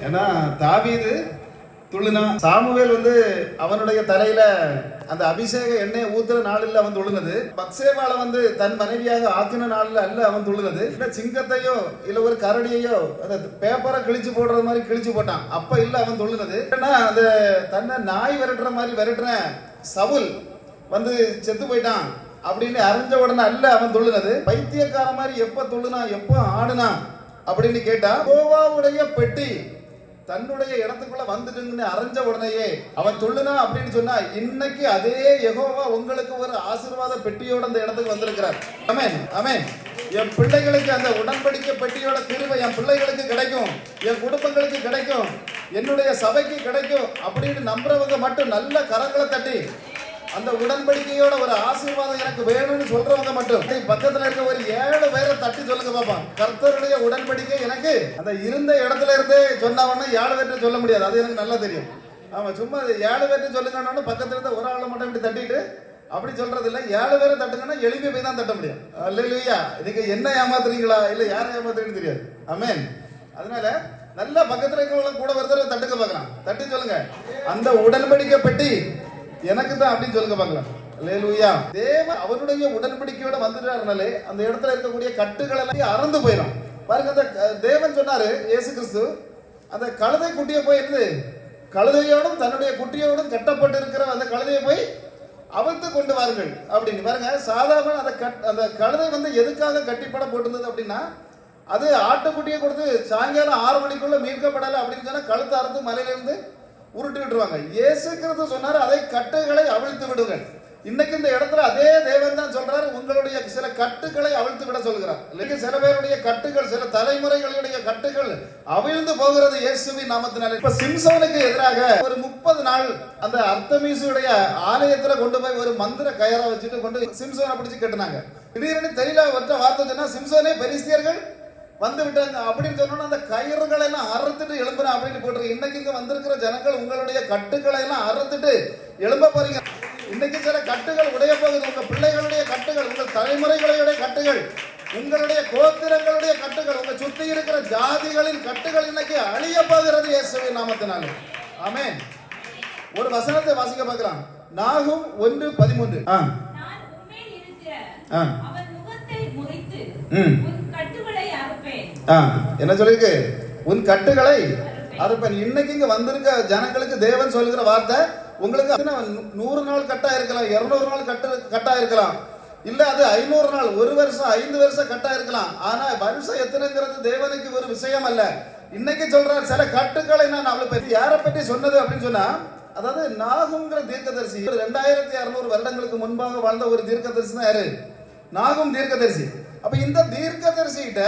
ஏன்னா தாவீது துள்ளுனா, சாமுவேல் அவனுடைய தலையில அந்த அபிஷேக எண்ணெயை ஊத்துற நாளில் அவன் துள்ளுனது. பத்சேபால தன் மனைவியாக ஆக்கின நாளில் அல்ல அவன் துள்ளுனது. இல்ல சிங்கத்தையோ இல்ல ஒரு கரடியையோ அந்த பேப்பரை கிழிச்சு போடுறது மாதிரி கிழிச்சு போட்டான், அப்ப இல்ல அவன் துள்ளுனது. ஏன்னா அந்த தன்னை நாய் விரட்டுற மாதிரி விரட்டுற சவுல் செத்து போயிட்டான் அப்படின்னு அறிஞ்ச உடனே அல்ல அவன் துள்ளுனது. பைத்தியக்கார மாதிரி எப்ப துள்ளுனா எப்ப ஆடுனா அப்படின்னு கேட்டா, யெகோவாவுடைய பெட்டி தன்னுடைய இடத்துக்குள்ள வந்துட்டுன்னு அறிஞ்ச உடனேயே அவன் துள்ளுனா அப்படின்னு சொன்னா, இன்னைக்கு அதே யெகோவா உங்களுக்கு ஒரு ஆசீர்வாத பெட்டியோட அந்த இடத்துக்கு வந்திருக்கிறார். ஆமென் ஆமென். என் பிள்ளைகளுக்கு அந்த உடன்படிக்கை பெட்டியோட கிருபை என் பிள்ளைகளுக்கு கிடைக்கும், என் குடும்பங்களுக்கு கிடைக்கும், என்னுடைய சபைக்கு கிடைக்கும் அப்படின்னு நம்புறவங்க மட்டும் நல்ல கரங்களை தட்டி அந்த உடன்படிக்கையோட ஒரு ஆசீர்வாதம் எனக்கு வேணும்னு சொல்றவங்க மட்டும் பக்கத்துல இருக்க ஒரு 7 பேரை தட்டி சொல்லுங்க பாப்பான், கர்த்தருடைய உடன்படிக்கை எனக்கு. அந்த இருந்த இடத்துல இருந்தே சொன்னவன 7 பேர்ட்ட சொல்ல முடியாது, அது எனக்கு நல்லா தெரியும். ஆமா, சும்மா 7 பேர்ட்ட சொல்லுங்கன்னா பக்கத்துல இருந்த ஒரு ஆளை மட்டும் இப்படி தட்டிட்டு அப்படி சொல்றது இல்ல. 7 பேரை தட்டுங்கன்னா எளிமை போய் தான் தட்ட முடியும். அல்லேலூயா. நீங்க என்ன ஏமாத்துறீங்களா இல்ல யாரை ஏமாத்துறீங்கன்னு தெரியாது. ஆமென். அதனால நல்ல பக்கத்துல இருக்கவங்க கூட ஒருத்தர் தட்டுக்க பார்க்கலாம், தட்டி சொல்லுங்க, அந்த உடன்படிக்கை பெட்டி எனக்கு தான் அப்படின்னு சொல்லுங்க பார்க்கலாம். அல்லேலூயா. தேவன் அவருடைய உடன்படிக்கையோட வந்துட்டாருனாலே அந்த இடத்துல இருக்கக்கூடிய கட்டுகள் எல்லாம் அறந்து போயிடும். பாருங்க, அந்த தேவன் சொன்னாரு இயேசு கிறிஸ்து அந்த கழுதை குட்டியை போய் இருந்து கழுதையோடும் தன்னுடைய குட்டியோடும் கட்டப்பட்டு இருக்கிற அந்த கழுதையை போய் அவிழ்த்து கொண்டு வாருங்கள் அப்படின்னு. பாருங்க, சாதாரண அந்த கழுதை எதுக்காக கட்டிப்பட போட்டிருந்தது அப்படின்னா, அது ஆட்டுக்குட்டியை கொடுத்து சாயங்காலம் 6 மணிக்குள்ள மீட்கப்படலை அப்படின்னு சொன்னா கழுத்தை அறுத்து மலையிலிருந்து உருட்டி விட்டுருவாங்க. இயேசு கிறிஸ்து சொன்னாரு, அதை கட்டுகளை அவிழ்த்து விடுங்கள். இன்னைக்கு இந்த இடத்துல அதே தேவன் தான் சொல்றாரு, உங்களுடைய சில கட்டுகளை அவிழ்த்து விட சொல்கிறார். இல்லைங்க, சில பேருடைய கட்டுகள், சில தலைமுறைகளுடைய கட்டுகள் அவிழ்ந்து போகிறது இயேசுவின் நாமத்தினால. இப்ப சிம்சோனுக்கு எதிராக ஒரு 30 நாள் அந்த அர்த்தமீசுடைய ஆலயத்துல கொண்டு போய் ஒரு மந்திர கயரை வச்சுட்டு கொண்டு சிம்சோனை பிடிச்சு கட்டுனாங்க. திடீர்னு தெரியல ஒற்ற வார்த்தை சொன்னா, சிம்சோனே பெலிஸ்தியர்கள் வந்து விட்டாங்க அப்படின்னு சொன்னோன்னா அந்த கயிறுகளை எல்லாம் அறுத்துட்டு எழும்புறேன் அப்படின்னு போட்டுருக்கு. இன்னைக்கு இங்க வந்திருக்கிற ஜனங்கள் உங்களுடைய கட்டுகளை எல்லாம் அறுத்துட்டு எழும்ப போறீங்க. இன்னைக்கு சில கட்டுகள் உடைய போகுது, உங்க பிள்ளைகளுடைய கட்டுகள், உங்கள் தலைமுறைகளுடைய கட்டுகள், உங்களுடைய கோத்திரங்களுடைய கட்டுகள், உங்க சுத்தி இருக்கிற ஜாதிகளின் கட்டுகள் இன்னைக்கு அழிய போகிறது இயேசுவின் நாமத்தினாலே. ஆமென். ஒரு வசனத்தை வாசிக்க பார்க்கலாம். நாகும் 1:13. என்ன சொல்லிருக்கு? உன் கட்டுகளை அறுப்பேன். இன்னைக்கு இங்க வந்திருக்க ஜனங்களுக்கு தேவன் சொல்லுகிற வார்த்தை, உங்களுக்கு 100 நாள் கட்டா இருக்கலாம், 200 நாள் கட்டா இருக்கலாம், இல்ல அது 500 நாள், 1 வருஷம், 5 வருஷம் கட்டா இருக்கலாம். ஆனா வருஷம் எத்தனைங்கிறது தேவனுக்கு ஒரு விஷயம் அல்ல. இன்னைக்கு சொல்றார், சில கட்டுக்களை நான் அவளை பற்றி யாரை பற்றி சொன்னது அப்படின்னு சொன்னா, அதாவது நாகுங்கிற தீர்க்கதரிசி 2600 வருடங்களுக்கு முன்பாக வாழ்ந்த ஒரு தீர்க்கதரிசி தான் யாரு? நாகும் தீர்க்கதரிசி. அப்ப இந்த தீர்க்கதரிசி கிட்ட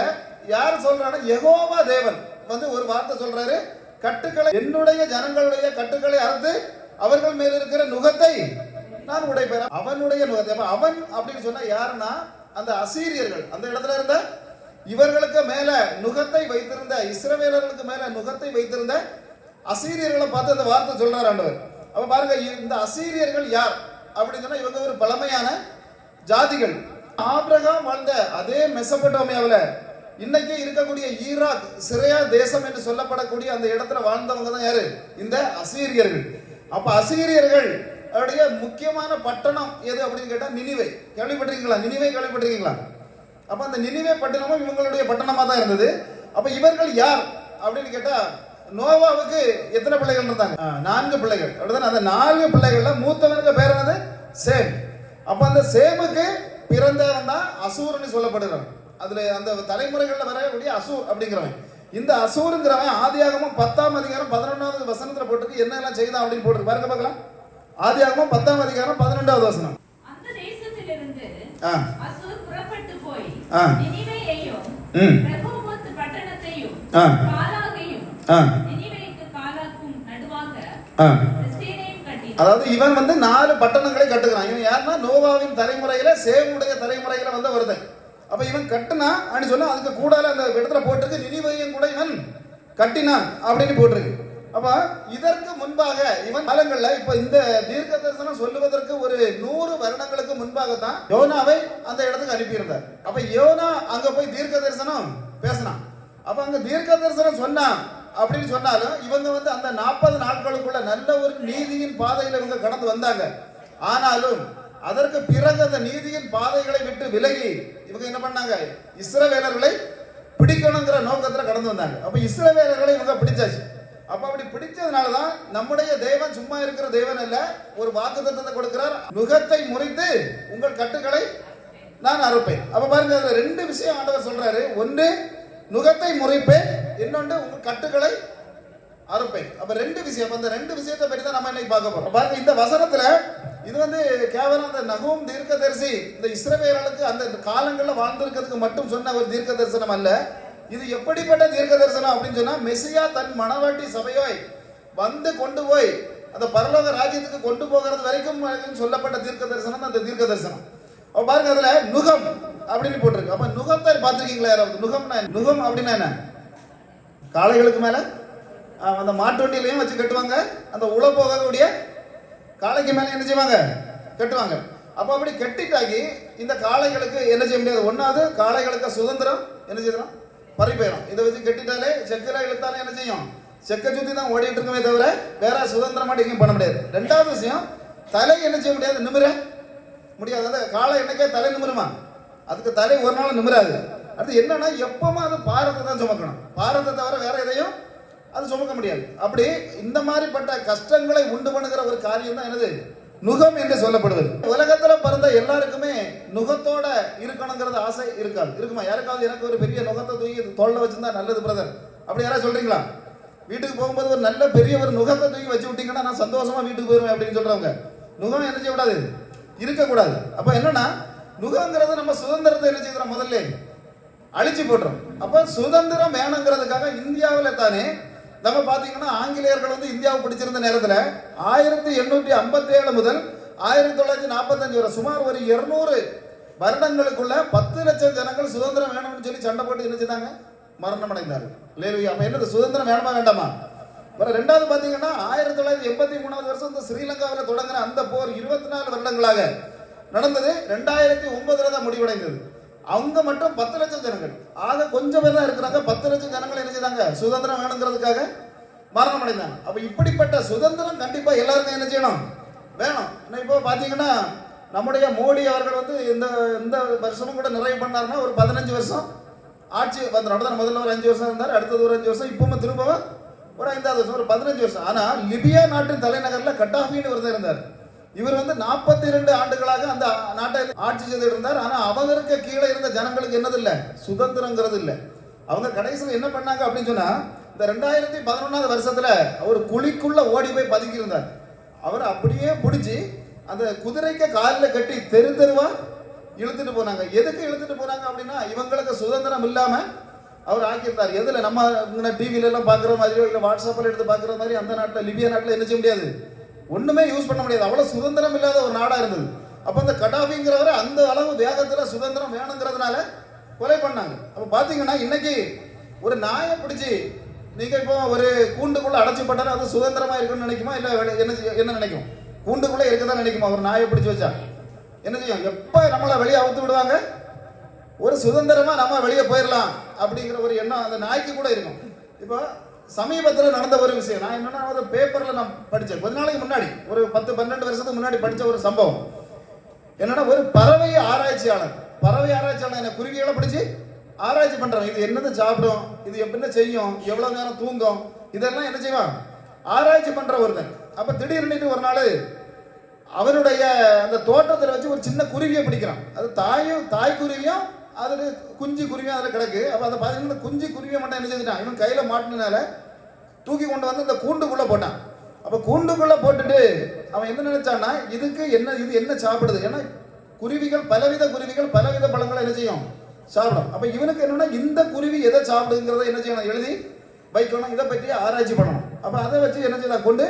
யார் சொல்றாங்க? யெகோவா தேவன் ஒரு வார்த்தை சொல்றாரு, கட்டுக்களை, என்னுடைய ஜனங்களுடைய கட்டுக்களை அறுத்து அவர்கள் மேல் இருக்கிற நுகத்தை நான் உடைப்பேன். அவனுடைய நுகத்தை. அவன் அப்படின்னு சொன்னா யாருன்னா, அந்த அசீரியர்கள் அந்த இடத்துல இருந்த இவர்களுக்கு மேல நுகத்தை வைத்திருந்த, இஸ்ரவேலர்களுக்கு மேல நுகத்தை வைத்திருந்த அசீரியர்களை பார்த்து அந்த வார்த்தை சொல்றாரு ஆண்டவர். அப்ப பாருங்க, இந்த அசீரியர்கள் யார் அப்படின்னு சொன்னா, இவங்க ஒரு பழமையான ஜாதிகள். ஆபிரகாம் வாழ்ந்த அதே மெசபடோமியாவில் இன்னைக்கு இருக்கக்கூடிய ஈராக், சிரியா தேசம் என்று சொல்லப்படக்கூடிய அந்த இடத்துல வாழ்ந்தவங்க தான் யாரு? இந்த அசீரியர்கள். அப்ப அசீரியர்கள் அவருடைய முக்கியமான பட்டணம் எது அப்படின்னு கேட்டா நினிவே. கேள்விப்பட்டிருக்கீங்களா? நினிவே கேள்விப்பட்டிருக்கீங்களா? அப்ப அந்த நினிவே பட்டணமும் இவங்களுடைய பட்டணமா தான் இருந்தது. அப்ப இவர்கள் யார் அப்படின்னு கேட்டா, நோவாவுக்கு எத்தனை பிள்ளைகள் இருந்தாங்க? 4 பிள்ளைகள். அப்படிதான். அந்த 4 பிள்ளைகள்ல மூத்தவனுக்கு பேர் என்னது? சேம். அப்ப அந்த சேமுக்கு பிறந்தவன் தான் அசூர்னு சொல்லப்படுகிறான். அதுல அந்த தலைமுறைகள்ல வரக்கூடிய அசூர் அப்படிங்கிறவன். இந்த அசூருங்கிறவன் ஆதியாகமம் 10ஆம் அதிகாரம் 11வது வசனத்துல போட்டுருக்கு என்னெல்லாம் செய்தான் அப்படின்னு போட்டு பாருங்க பார்க்கலாம். ஆதியாகமம் 10ஆம் அதிகாரம் 11வது வசனம். அந்த தேசத்திலிருந்து அசூர் புறப்பட்டு போய் நினிவேயையும் ரெகோபோத் பட்டணத்தையும் காலாகையும் நினிவேக்கு காலாக்கும் நடுவாக ரெசேனையும் கட்டினான். அதாவது இவன் 4 பட்டணங்களை கட்டுகிறான். இவன் யாருன்னா, நோவாவின் தலைமுறையில சேமுடைய தலைமுறையில ஒருத்தன். அப்ப இவன் கட்டினா அப்படின்னு சொன்னா, அதுக்கு கூடால அந்த இடத்துல போட்டிருக்கு நினிவேயும் கூட இவன் கட்டினான் அப்படின்னு போட்டிருக்கு. அப்ப இதற்கு முன்பாக இவன் காலங்கள்ல, இப்ப இந்த தீர்க்க தரிசனம் சொல்லுவதற்கு ஒரு 100 வருடங்களுக்கு முன்பாக தான் யோனாவை அந்த இடத்துக்கு அனுப்பியிருந்தார். அப்ப யோனா அங்க போய் தீர்க்க தரிசனம் பேசினான். அப்ப அங்க தீர்க்க தரிசனம் சொன்னா அப்படின்னு சொன்னாலும் இவங்க வந்து அந்த 40 நாட்களுக்குள்ள நல்ல ஒரு நீதியின் பாதையில இவங்க கடந்து வந்தாங்க. ஆனாலும் அதற்கு பிறகு அந்த நீதியின் பாதைகளை விட்டு விலகி இவங்க என்ன பண்ணாங்க, இஸ்ரவேலர்களை பிடிக்கணுங்கிற நோக்கத்துல கடந்து வந்தாங்க. அப்ப இஸ்ரவேலர்களை இவங்க பிடிச்சாச்சு. அப்ப அப்படி பிடிச்சதுனாலதான் நம்முடைய தேவன் சும்மா இருக்கிற தேவன் அல்ல, ஒரு வாக்குத்தத்தத்தை கொடுக்கிறார். நுகத்தை முறித்து உங்கள் கட்டுகளை நான் அறுப்பேன். அப்ப பாருங்க, அதுல 2 விஷயம் ஆண்டவர் சொல்றாரு. ஒன்று நுகத்தை முறிப்பேன், இன்னொன்று உங்கள் கட்டுகளை அறுப்பேன். அப்ப 2 விஷயம். அந்த 2 விஷயத்தை பற்றி தான் நம்ம இன்னைக்கு பார்க்க போறோம். பாருங்க, இந்த வசனத்துல இது வந்து கேவலம் அந்த நகூம் தீர்க்கதரிசி இந்த இஸ்ரவேலர்களுக்கு அந்த காலங்களில் வாழ்ந்திருக்கிறதுக்கு மட்டும் சொன்ன ஒரு தீர்க்க தரிசனம் அல்ல. இது எப்படிப்பட்ட தீர்க்க தரிசனம் அப்படின்னு சொன்னா, மெசியா தன் மணவாட்டி சபையாய் வந்து கொண்டு போய் அந்த பரலோக ராஜ்யத்துக்கு கொண்டு போகிறது வரைக்கும் சொல்லப்பட்ட தீர்க்க தரிசனம் அந்த தீர்க்க தரிசனம். அப்ப பாருங்க, அதுல நுகம் அப்படின்னு போட்டிருக்கு. அப்ப நுகத்தை பார்த்துருக்கீங்களா யாராவது? நுகம் அப்படின்னா என்ன? காளைகளுக்கு மேல அந்த மாட்டு வண்டியிலையும் வச்சு கட்டுவாங்க. அந்த உழ போகக்கூடிய காளைக்கு மேல என்ன செய்வாங்க, கட்டுவாங்க. அப்ப அப்படி கட்டிட்டாக்கி இந்த காளைகளுக்கு என்ன செய்ய முடியாது. ஒன்னாவது காளைகளுக்கு சுதந்திரம் என்ன செய்யணும், பறி போயிடும். இதை வச்சு கட்டிட்டாலே செக்கில இழுத்தாலே என்ன செய்யும், செக்க சுத்தி தான் ஓடிட்டு இருக்குமே தவிர வேற சுதந்திரமா எங்கேயும் பண்ண முடியாது. 2வது விஷயம், தலை என்ன செய்ய முடியாது, நிமிர முடியாது. அந்த காளை என்னைக்கே தலை நிமிருமா, அதுக்கு தலை ஒரு நாள் நிமிராது. அது என்னன்னா எப்பவுமே அது பாரத்தை தான் சுமக்கணும், பாரத்தை தவிர வேற எதையும் அது சுமக்க முடியாது. அப்படி இந்த மாதிரிப்பட்ட கஷ்டங்களை உண்டு பண்ணுகிற ஒரு காரியம் தான் என்னது, நுகம் என்று சொல்லப்படுவது. உலகத்துல பிறந்த எல்லாருக்குமே நுகத்தோட இருக்கணுங்கிறது ஆசை இருக்காது, இருக்குமா? யாருக்காவது எனக்கு ஒரு பெரிய நுகத்தை தூக்கி தோல்ல வச்சிருந்தா நல்லது பிரதர் அப்படி யாராவது சொல்றீங்களா? வீட்டுக்கு போகும்போது ஒரு நல்ல பெரிய ஒரு நுகத்தை தூக்கி வச்சு விட்டீங்கன்னா நான் சந்தோஷமா வீட்டுக்கு போயிருவேன் அப்படின்னு சொல்றவங்க. நுகம் என்ன செய்யக்கூடாது, இருக்கக்கூடாது. அப்ப என்னன்னா, நுகங்கிறது நம்ம சுதந்திரத்தை என்ன செய்யறோம், முதல்ல அழிச்சு போட்டுறோம். அப்ப சுதந்திரம் வேணுங்கிறதுக்காக இந்தியாவில் தானே நம்ம பாத்தீங்கன்னா ஆங்கிலேயர்கள் வந்து இந்தியாவை பிடிச்சிருந்த நேரத்தில் 1857 முதல் 1945 வரை சுமார் ஒரு 200 வருடங்களுக்குள்ள 10 லட்சம் ஜனங்கள் சுதந்திரம் வேணும்னு சொல்லி சண்டை போட்டு என்ன செய்தாங்க, மரணம் அடைந்தார்கள். அப்ப என்னது, சுதந்திரம் வேணுமா வேண்டாமா? 2வது பாத்தீங்கன்னா 1983 வருஷம் இந்த ஸ்ரீலங்காவில் தொடங்கின அந்த போர் 24 வருடங்களாக நடந்தது. 2009 தான் முடிவடைந்தது. அவங்க மட்டும் 10 லட்சம் ஜனங்கள், ஆக கொஞ்சம் பேர் தான் இருக்கிறாங்க. 10 லட்சம் ஜனங்கள் என்ன செய்தாங்க, சுதந்திரம் வேணுங்கிறதுக்காக மரணம் அடைந்தாங்க. அப்ப இப்படிப்பட்ட சுதந்திரம் கண்டிப்பா எல்லாருக்கும் என்ன செய்யணும், வேணும். இப்போ பாத்தீங்கன்னா நம்முடைய மோடி அவர்கள் வந்து இந்த வருஷமும் கூட நிறைவு பண்ணாருன்னா ஒரு 15 வருஷம் ஆட்சி வந்துடும். முதல்ல ஒரு 5 வருஷம் இருந்தார், அடுத்தது ஒரு 5 வருஷம், இப்பவும் திரும்பவும் ஒரு 5வது வருஷம், ஒரு 15 வருஷம். ஆனா லிபியா நாட்டின் தலைநகர்ல கட்டாஃபின்னு ஒருத்தர் இருந்தார். இவர் வந்து 42 ஆண்டுகளாக அந்த நாட்டை ஆட்சி செய்து இருந்தார். ஆனா அவருக்கு கீழே இருந்த ஜனங்களுக்கு என்னது இல்ல, சுதந்திரங்கிறது இல்ல. அவங்க கடைசியில் என்ன பண்ணாங்க அப்படின்னு சொன்னா, இந்த 2011 வருஷத்துல அவர் குழிக்குள்ள ஓடி போய் பதுக்கி இருந்தார். அவர் அப்படியே பிடிச்சி அந்த குதிரைக்கு காலில் கட்டி தெருவா இழுத்துட்டு போனாங்க. எதுக்கு இழுத்துட்டு போனாங்க அப்படின்னா, இவங்களுக்கு சுதந்திரம் இல்லாம அவர் ஆக்கியிருந்தார். எதுல நம்ம டிவில எல்லாம் பாக்குற மாதிரியோ இல்ல வாட்ஸ்அப்ல எடுத்து பாக்குற மாதிரி அந்த நாட்டில், லிபியா நாட்டில் என்ன செய்ய முடியாது, ஒண்ணுமே யூஸ் பண்ண முடியாது. அவ்வளவு சுதந்திரம் இல்லாத ஒரு நாடா இருந்தது. அப்ப இந்த கடாபிங்கிறவரை அந்த அளவு வேகத்துல சுதந்திரம் வேணுங்கிறதுனால கொலை பண்ணாங்க. அப்ப பாத்தீங்கன்னா இன்னைக்கு ஒரு நாயை பிடிச்சி நீங்க இப்போ ஒரு கூண்டுக்குள்ள அடைச்சு போட்டாலும் அது சுதந்திரமா இருக்குன்னு நினைக்குமா, இல்ல என்ன நினைக்கும், கூண்டுக்குள்ள இருக்கதான் நினைக்குமா? ஒரு நாயை பிடிச்சி வச்சா என்ன செய்யும், எப்ப நம்மளை வெளியே அவுத்து விடுவாங்க, ஒரு சுதந்திரமா நம்ம வெளியே போயிடலாம் அப்படிங்கிற ஒரு எண்ணம் அந்த நாய்க்கு கூட இருக்கும். இப்போ சமீபத்தில் நடந்த ஒரு விஷயம், நான் என்னன்னா ஒரு பேப்பர்ல நான் படித்தேன் கொஞ்ச நாளைக்கு முன்னாடி, ஒரு 10-12 வருஷத்துக்கு முன்னாடி படித்த ஒரு சம்பவம் என்னன்னா, ஒரு பறவை ஆராய்ச்சியாளர் என்ன குருவிகளை பிடிச்சி ஆராய்ச்சி பண்றாங்க. இது என்னது சாப்பிடும், இது என்ன செய்யும், எவ்வளவு நேரம் தூங்கும், இதெல்லாம் என்ன செய்வான், ஆராய்ச்சி பண்ற ஒருத்தன். அப்ப திடீர்னு ஒரு நாள் அவருடைய அந்த தோட்டத்தில் வச்சு ஒரு சின்ன குருவியை பிடிக்கிறான். அது தாய் குருவியும் அதுல குஞ்சு குருவியும் அதுல கிடக்கு. அப்ப அதை பாத்தீங்கன்னா குஞ்சு குருவியை மட்டும் என்ன செஞ்சுட்டான், இவன் கையில மாட்டினால தூக்கி கொண்டு வந்து இந்த கூண்டுக்குள்ள போட்டான். அப்ப கூண்டுக்குள்ள போட்டுட்டு அவன் என்ன நினைச்சான்னா, இது என்ன சாப்பிடுது, ஏன்னா குருவிகள் பலவித பழங்களை என்ன செய்யும், சாப்பிடும். அப்ப இவனுக்கு என்னன்னா, இந்த குருவி எதை சாப்பிடுங்கிறத என்ன செய்யணும், எழுதி வைக்கணும், இதை பற்றி ஆராய்ச்சி பண்ணணும். அப்ப அதை வச்சு என்ன செய்யலாம், கொண்டு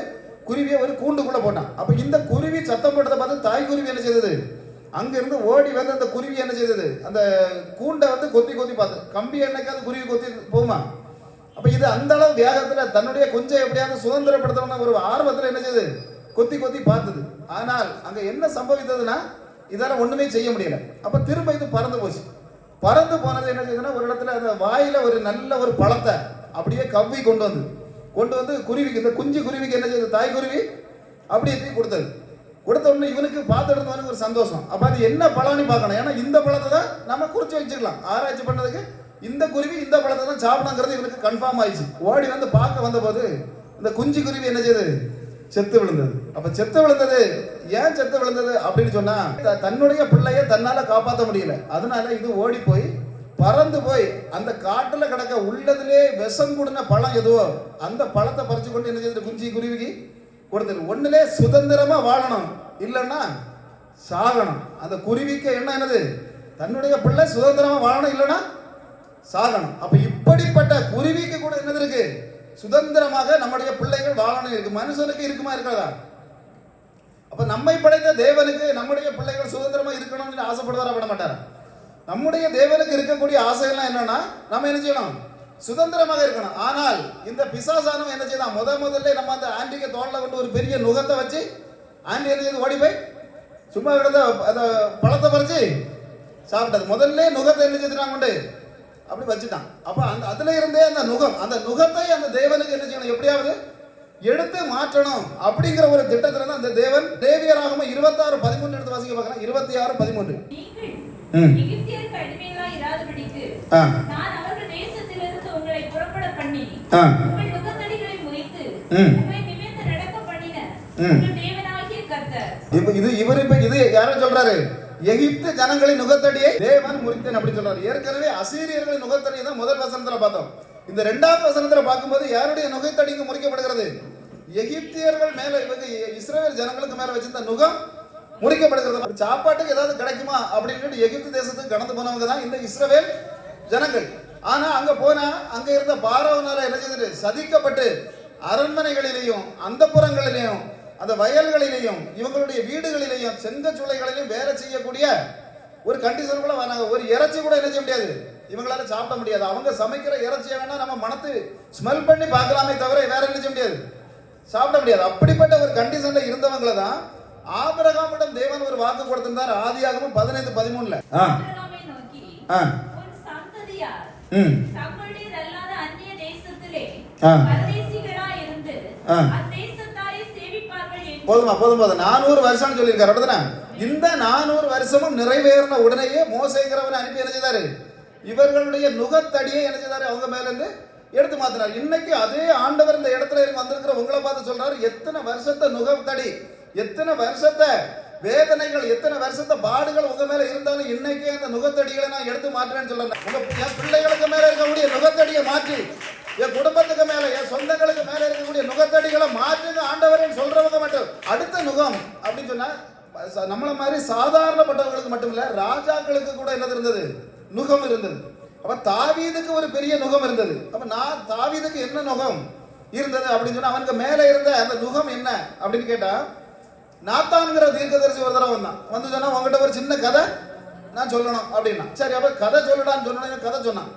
குருவியை ஒரு கூண்டுக்குள்ள போட்டான். அப்ப இந்த குருவி சத்தம் போட்டதை பார்த்து தாய் குருவி என்ன செய்தது, அங்கிருந்து ஓடி வந்து அந்த குருவி என்ன செய்தது, அந்த கூண்டை வந்து கொத்தி பார்த்து, கம்பி என்னைக்காவது குருவி கொத்தி போகுமா? அப்ப இது அந்த அளவு வேகத்துல தன்னுடைய குஞ்சை எப்படியாவது சுதந்திரப்படுத்தணும் ஒரு ஆர்வத்துல என்ன செய்யுது, கொத்தி பார்த்தது. ஆனால் அங்க என்ன சம்பவித்ததுன்னா, இதெல்லாம் ஒண்ணுமே செய்ய முடியல. அப்ப திரும்ப இது பறந்து போச்சு. பறந்து போனது என்ன செய்யுதுன்னா, ஒரு இடத்துல அந்த வாயில ஒரு நல்ல ஒரு பழத்தை அப்படியே கவ்வி கொண்டு வந்து குருவிக்கு, இந்த குஞ்சு குருவிக்கு என்ன செய்யுது, தாய் குருவி அப்படியே தூக்கி கொடுத்தது. கொடுத்த உடனே இவனுக்கு பார்த்துட்டு ஒரு சந்தோஷம். அப்ப அது என்ன பழம்னு பார்க்கணும். ஏன்னா இந்த பழத்தை தான் நம்ம குறிச்சு வச்சுக்கலாம். ஆராய்ச்சி பண்ணதுக்கு இந்த குருவி இந்த பழத்தை தான் சாப்பிடங்கிறது இவனுக்கு கன்ஃபார்ம் ஆயிடுச்சு. ஓடி வந்து பார்க்க வந்த போது இந்த குஞ்சு குருவி என்ன செய்யுது, செத்து விழுந்தது. அப்ப செத்து விழுந்தது, ஏன் செத்து விழுந்தது அப்படின்னு சொன்னா, தன்னுடைய பிள்ளைய தன்னால காப்பாற்ற முடியல. அதனால இது ஓடி போய் பறந்து போய் அந்த காட்டுல கிடக்க உள்ளதிலே விஷம் கூடின பழம் எதுவோ அந்த பழத்தை பறிச்சு கொண்டு என்ன செய்யுது, குஞ்சு குருவிக்கு கொடுத்துரு. ஒண்ணுலே சுதந்திரமா வாழணும், இல்லைன்னா சாகணும். அந்த குருவிக்கு என்னது, தன்னுடைய பிள்ளை சுதந்திரமா வாழணும், இல்லைன்னா சாகணும். அப்ப இப்படிப்பட்ட குருவிக்கு கூட என்னது இருக்கு, சுதந்திரமாக நம்முடைய பிள்ளைகள் வாழணும் இருக்கு. மனுஷனுக்கு இருக்குமா இருக்காதா? அப்ப நம்மை படைத்த தேவனுக்கு நம்முடைய பிள்ளைகள் சுதந்திரமா இருக்கணும்னு ஆசைப்படுவாரா, பட மாட்டாரா? நம்முடைய தேவனுக்கு இருக்கக்கூடிய ஆசைகள்லாம் என்னன்னா, நம்ம என்ன செய்யணும், சுதந்திரமாக இருக்கணும். ஆனால் இந்த பிசாசானவன் என்ன செய்யலாம், முதல்ல நம்ம அந்த ஆண்டிக்கு தோல்ல கொண்டு ஒரு பெரிய நுகத்தை வச்சு ஆண்டி என்ன செய்து ஓடி போய் சும்மா கிடந்த அந்த பழத்தை பறிச்சு சாப்பிட்டது. முதல்ல நுகத்தை என்ன செய்துட்டான் கொண்டு அப்படி வச்சுட்டான். அப்ப அதுல இருந்தே அந்த நுகத்தை அந்த தேவனுக்கு என்ன செய்யணும், எப்படியாவது எடுத்து மாற்றணும் அப்படிங்கிற ஒரு திட்டத்துல தான் அந்த தேவன் லேவியராகமம் 26:13 எடுத்து வாசிக்க பார்க்கலாம். 26:13. எகிப்தியருக்கு அடிமைகளாய் இராதபடிக்கு நான் அவர்கள் தேசத்திலிருந்து உங்களை புறப்பட பண்ணி உங்கள் நுகத்தடிகளை முறித்து உங்களை நிமிர்ந்து நடக்க பண்ணின உங்கள் தேவனாகிய கர்த்தர். இது யாரோ சொல்றாரு, எகிப்து ஜனங்களின் நுகத்தடியை தேவன் முறித்தேன் அப்படி சொல்றாரு. ஏற்கனவே அசீரியர்களின் நுகத்தடியை தான் முதல் வசனத்துல பார்த்தோம். இந்த 2வது வசனத்துல பார்க்கும்போது யாருடைய நுகத்தடிக்கு முறிக்கப்படுகிறது, எகிப்தியர்கள் மேல, இவங்க இஸ்ரவேல் ஜனங்களுக்கு மேல வச்சிருந்த நுகம் முறிக்கப்படுகிறது. சாப்பாட்டுக்கு ஏதாவது கிடைக்குமா அப்படின்னு எகிப்து தேசத்துக்கு கடந்து போனவங்க தான் இந்த இஸ்ரவேல் ஜனங்கள். ஆனா அங்க போனா அங்க இருந்த பார்வோனால என்ன செய்தது, சதிக்கப்பட்டு அரண்மனைகளிலேயும் அந்தப்புறங்களிலேயும் அந்த வயல்களிலேயும் இவங்களுடைய வீடுகளிலேயும் செங்கச்சூளைகளிலையும் வேலை செய்யக்கூடிய ஒரு கண்டிஷன் கூட வராங்க. ஒரு இறைச்சி கூட என்ன செய்ய முடியாது, இவங்களால சாப்பிட முடியாது. அவங்க சமைக்கிற இறைச்சியை வேணா நம்ம மனத்து ஸ்மெல் பண்ணி பார்க்கலாமே தவிர வேற என்ன செய்ய முடியாது, சாப்பிட முடியாது. அப்படிப்பட்ட ஒரு கண்டிஷன்ல இருந்தவங்களை தான் ஆபிரகாமிடம் தேவன் ஒரு வாக்கு கொடுத்திருந்தார். ஆதியாகமம் 15:13. ஆபிரகாமை நோக்கி உன் சந்ததியார் தங்களுடைய அல்லாத அந்நிய தேசத்திலே பரதேசிகளாய் இருந்து அத்தேசத்தாரை சேவிப்பார்கள் என்று. போதுமா 400 வருஷம் சொல்லியிருக்காரு. அப்படிதானே? இந்த 400 வருஷமும் நிறைவேறின உடனேயே மோசேங்கிறவனை அனுப்பி என்ன செய்தாரு, இவர்களுடைய நுகத்தடியை என்ன செய்தாரு, அவங்க மேல இருந்து எடுத்து மாத்தினார். இன்னைக்கு அதே ஆண்டவர் இந்த இடத்துல வந்திருக்கிற உங்களை பார்த்து சொல்றாரு, எத்தனை வருஷத்தை நுகத்தடி, எத்தனை வருஷத்தை வேதனைகள், எத்தனை வருஷத்தை பாடுகள் உங்க மேல இருந்தாலும் இன்னைக்கு அந்த நுகத்தடிகளை நான் எடுத்து மாற்றேன்னு சொல்றேன். என் பிள்ளைகளுக்கு மேல இருக்கக்கூடிய நுகத்தடியை மாற்றி, என் குடும்பத்துக்கு மேல, என் சொந்தங்களுக்கு மேல இருக்கக்கூடிய நுகத்தடிகளை மாற்றுங்க ஆண்டவரேன்னு சொல்றவங்க மட்டும். அடுத்த நுகம் அப்படின்னு சொன்னா நம்மள மாதிரி சாதாரணப்பட்டவங்களுக்கு மட்டும் இல்ல, ராஜாக்களுக்கு கூட என்ன இருந்தது, நுகம் இருந்தது. அப்ப தாவீதுக்கு ஒரு பெரிய நுகம் இருந்தது. அப்ப நான் தாவீதுக்கு என்ன நுகம் இருந்தது அப்படின்னு சொன்னா, அவனுக்கு மேல இருந்த அந்த நுகம் என்ன அப்படின்னு கேட்டா, நாத்தான்கிற தீர்க்கதரிசி ஒரு தடவை வந்து சொன்னா, உங்ககிட்ட ஒரு சின்ன கதை நான் சொல்லணும் அப்படின்னா. சரி, அப்ப கதை சொல்லடான்னு சொன்னோம். கதை சொன்னான்.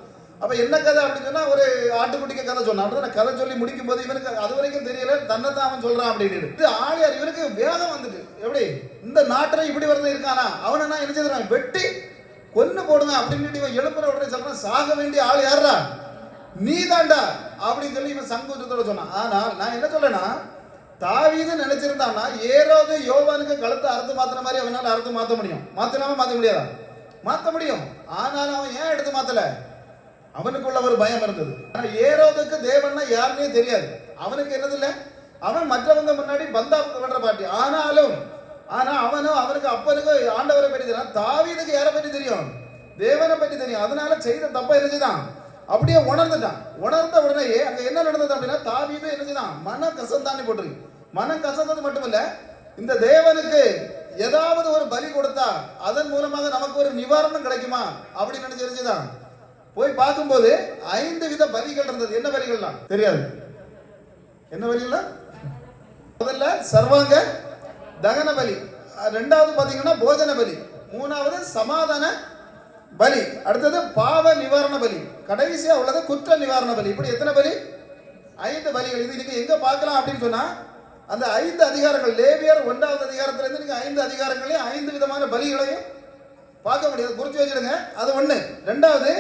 அப்ப என்ன கதை அப்படின்னு சொன்னா, ஒரு ஆட்டுக்குட்டிக்கு கதை சொன்னான். அப்படிதான் கதை சொல்லி முடிக்கும் போது இவனுக்கு அது வரைக்கும் தெரியல, தன்னைத்தான் அவன் சொல்றான் அப்படின்னு. ஆளியார் இவனுக்கு வேகம் வந்துட்டு, எப்படி இந்த நாட்டில் இப்படி வரது இருக்கானா, அவனை நான் என்ன செய்யறான், வெட்டி கொன்னு போடுங்க அப்படின்னு இவன் எழுப்புற உடனே சொல்றான், சாக வேண்டிய ஆள் யாரா, நீ தாண்டா அப்படின்னு சொல்லி இவன் சங்கூற்றத்தோட சொன்னான். ஆனால் நான் என்ன சொல்றேன்னா, தாவீது நினைச்சிருந்தான்னா ஏரோது யோவானுக்கு கழுத்தை அறுத்து மாத்தின மாதிரி அவனால அறுத்து மாத்த முடியும். மாத்தினாம மாத்த முடியாதா? மாத்த முடியும். ஆனாலும் அவன் ஏன் எடுத்து மாத்தல, அவனுக்குள்ள ஒரு பயம் இருந்தது. ஆனா ஏரோதுக்கு தேவன்னா யாருன்னே தெரியாது. அவனுக்கு என்னது இல்ல, அவன் மற்றவங்க முன்னாடி பந்தாவுக்கு விடுற பாட்டி. ஆனாலும் அவனும் அவனுக்கு அப்பனுக்கு ஆண்டவரை பற்றி தெரியும். தாவீதுக்கு யாரை பற்றி தெரியும், தேவனை பற்றி தெரியும். அதனால செய்த தப்ப என்ன செய்தான், அப்படியே உணர்ந்துட்டான். உணர்ந்த உடனேயே அங்க என்ன நடந்தது அப்படின்னா, தாவீது என்ன செய்தான், மன கசந்தானே போட்டிருக்கு. மனம் கசந்தது மட்டும் இல்ல, இந்த தேவனுக்கு ஏதாவது ஒரு பலி கொடுத்தா அதன் மூலமாக நமக்கு ஒரு நிவாரணம் கிடைக்குமா அப்படின்னு நினைச்சிருச்சுதான். போய் பார்க்கும்போது 5 வித பலிகள் இருந்தது. என்ன பலிகள்லாம் தெரியாது. என்ன பலிகள்? முதல்ல சர்வாங்க தகன பலி, 2வது பாத்தீங்கன்னா போஜன பலி, 3வது சமாதான பலி, அடுத்தது பாவ நிவாரண பலி, கடைசியா உள்ளது குற்ற நிவாரண பலி. இப்படி எத்தனை பலி? 5 பலிகள். இது நீங்க எங்க பார்க்கலாம் அப்படின்னு சொன்னா, அந்த 5 அதிகாரங்கள், லேவியர் 1வது அதிகாரத்துல இருந்து நீங்க 5 அதிகாரங்களையும் 5 விதமான பலிகளையும் பார்க்க முடியாது. குறிச்சு வச்சிடுங்க. அது 1. 2வது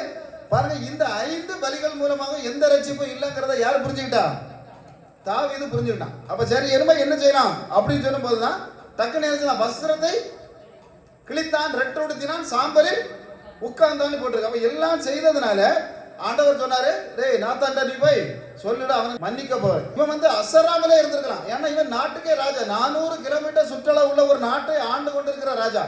பாருங்க, இந்த 5 பலிகள் மூலமாக எந்த ரட்சிப்பும் இல்லைங்கிறத யார் புரிஞ்சுக்கிட்டா? தாவீது புரிஞ்சுக்கிட்டான். அப்ப சரி, எருமை என்ன செய்யலாம் அப்படின்னு சொல்லும் போதுதான் டக்குன்னு என்ன செய்யலாம்? வஸ்திரத்தை கிழித்தான், ரெட்டொடுத்தினான், சாம்பலில் உட்கார்ந்தான்னு போட்டிருக்கு. அப்ப எல்லாம் செய்ததுனால ஆண்டவர் சொன்னாரு, டேய் நாத்தாண்டா, நீ போய் சொல்லிடு, அவனை மன்னிக்க போற. இவன் வந்து அசராமலே இருந்திருக்கலாம். ஏன்னா இவன் நாட்டுக்கே ராஜா, 400 கிலோமீட்டர் சுற்றளவு உள்ள ஒரு நாட்டை ஆண்டு கொண்டிருக்கிற ராஜா.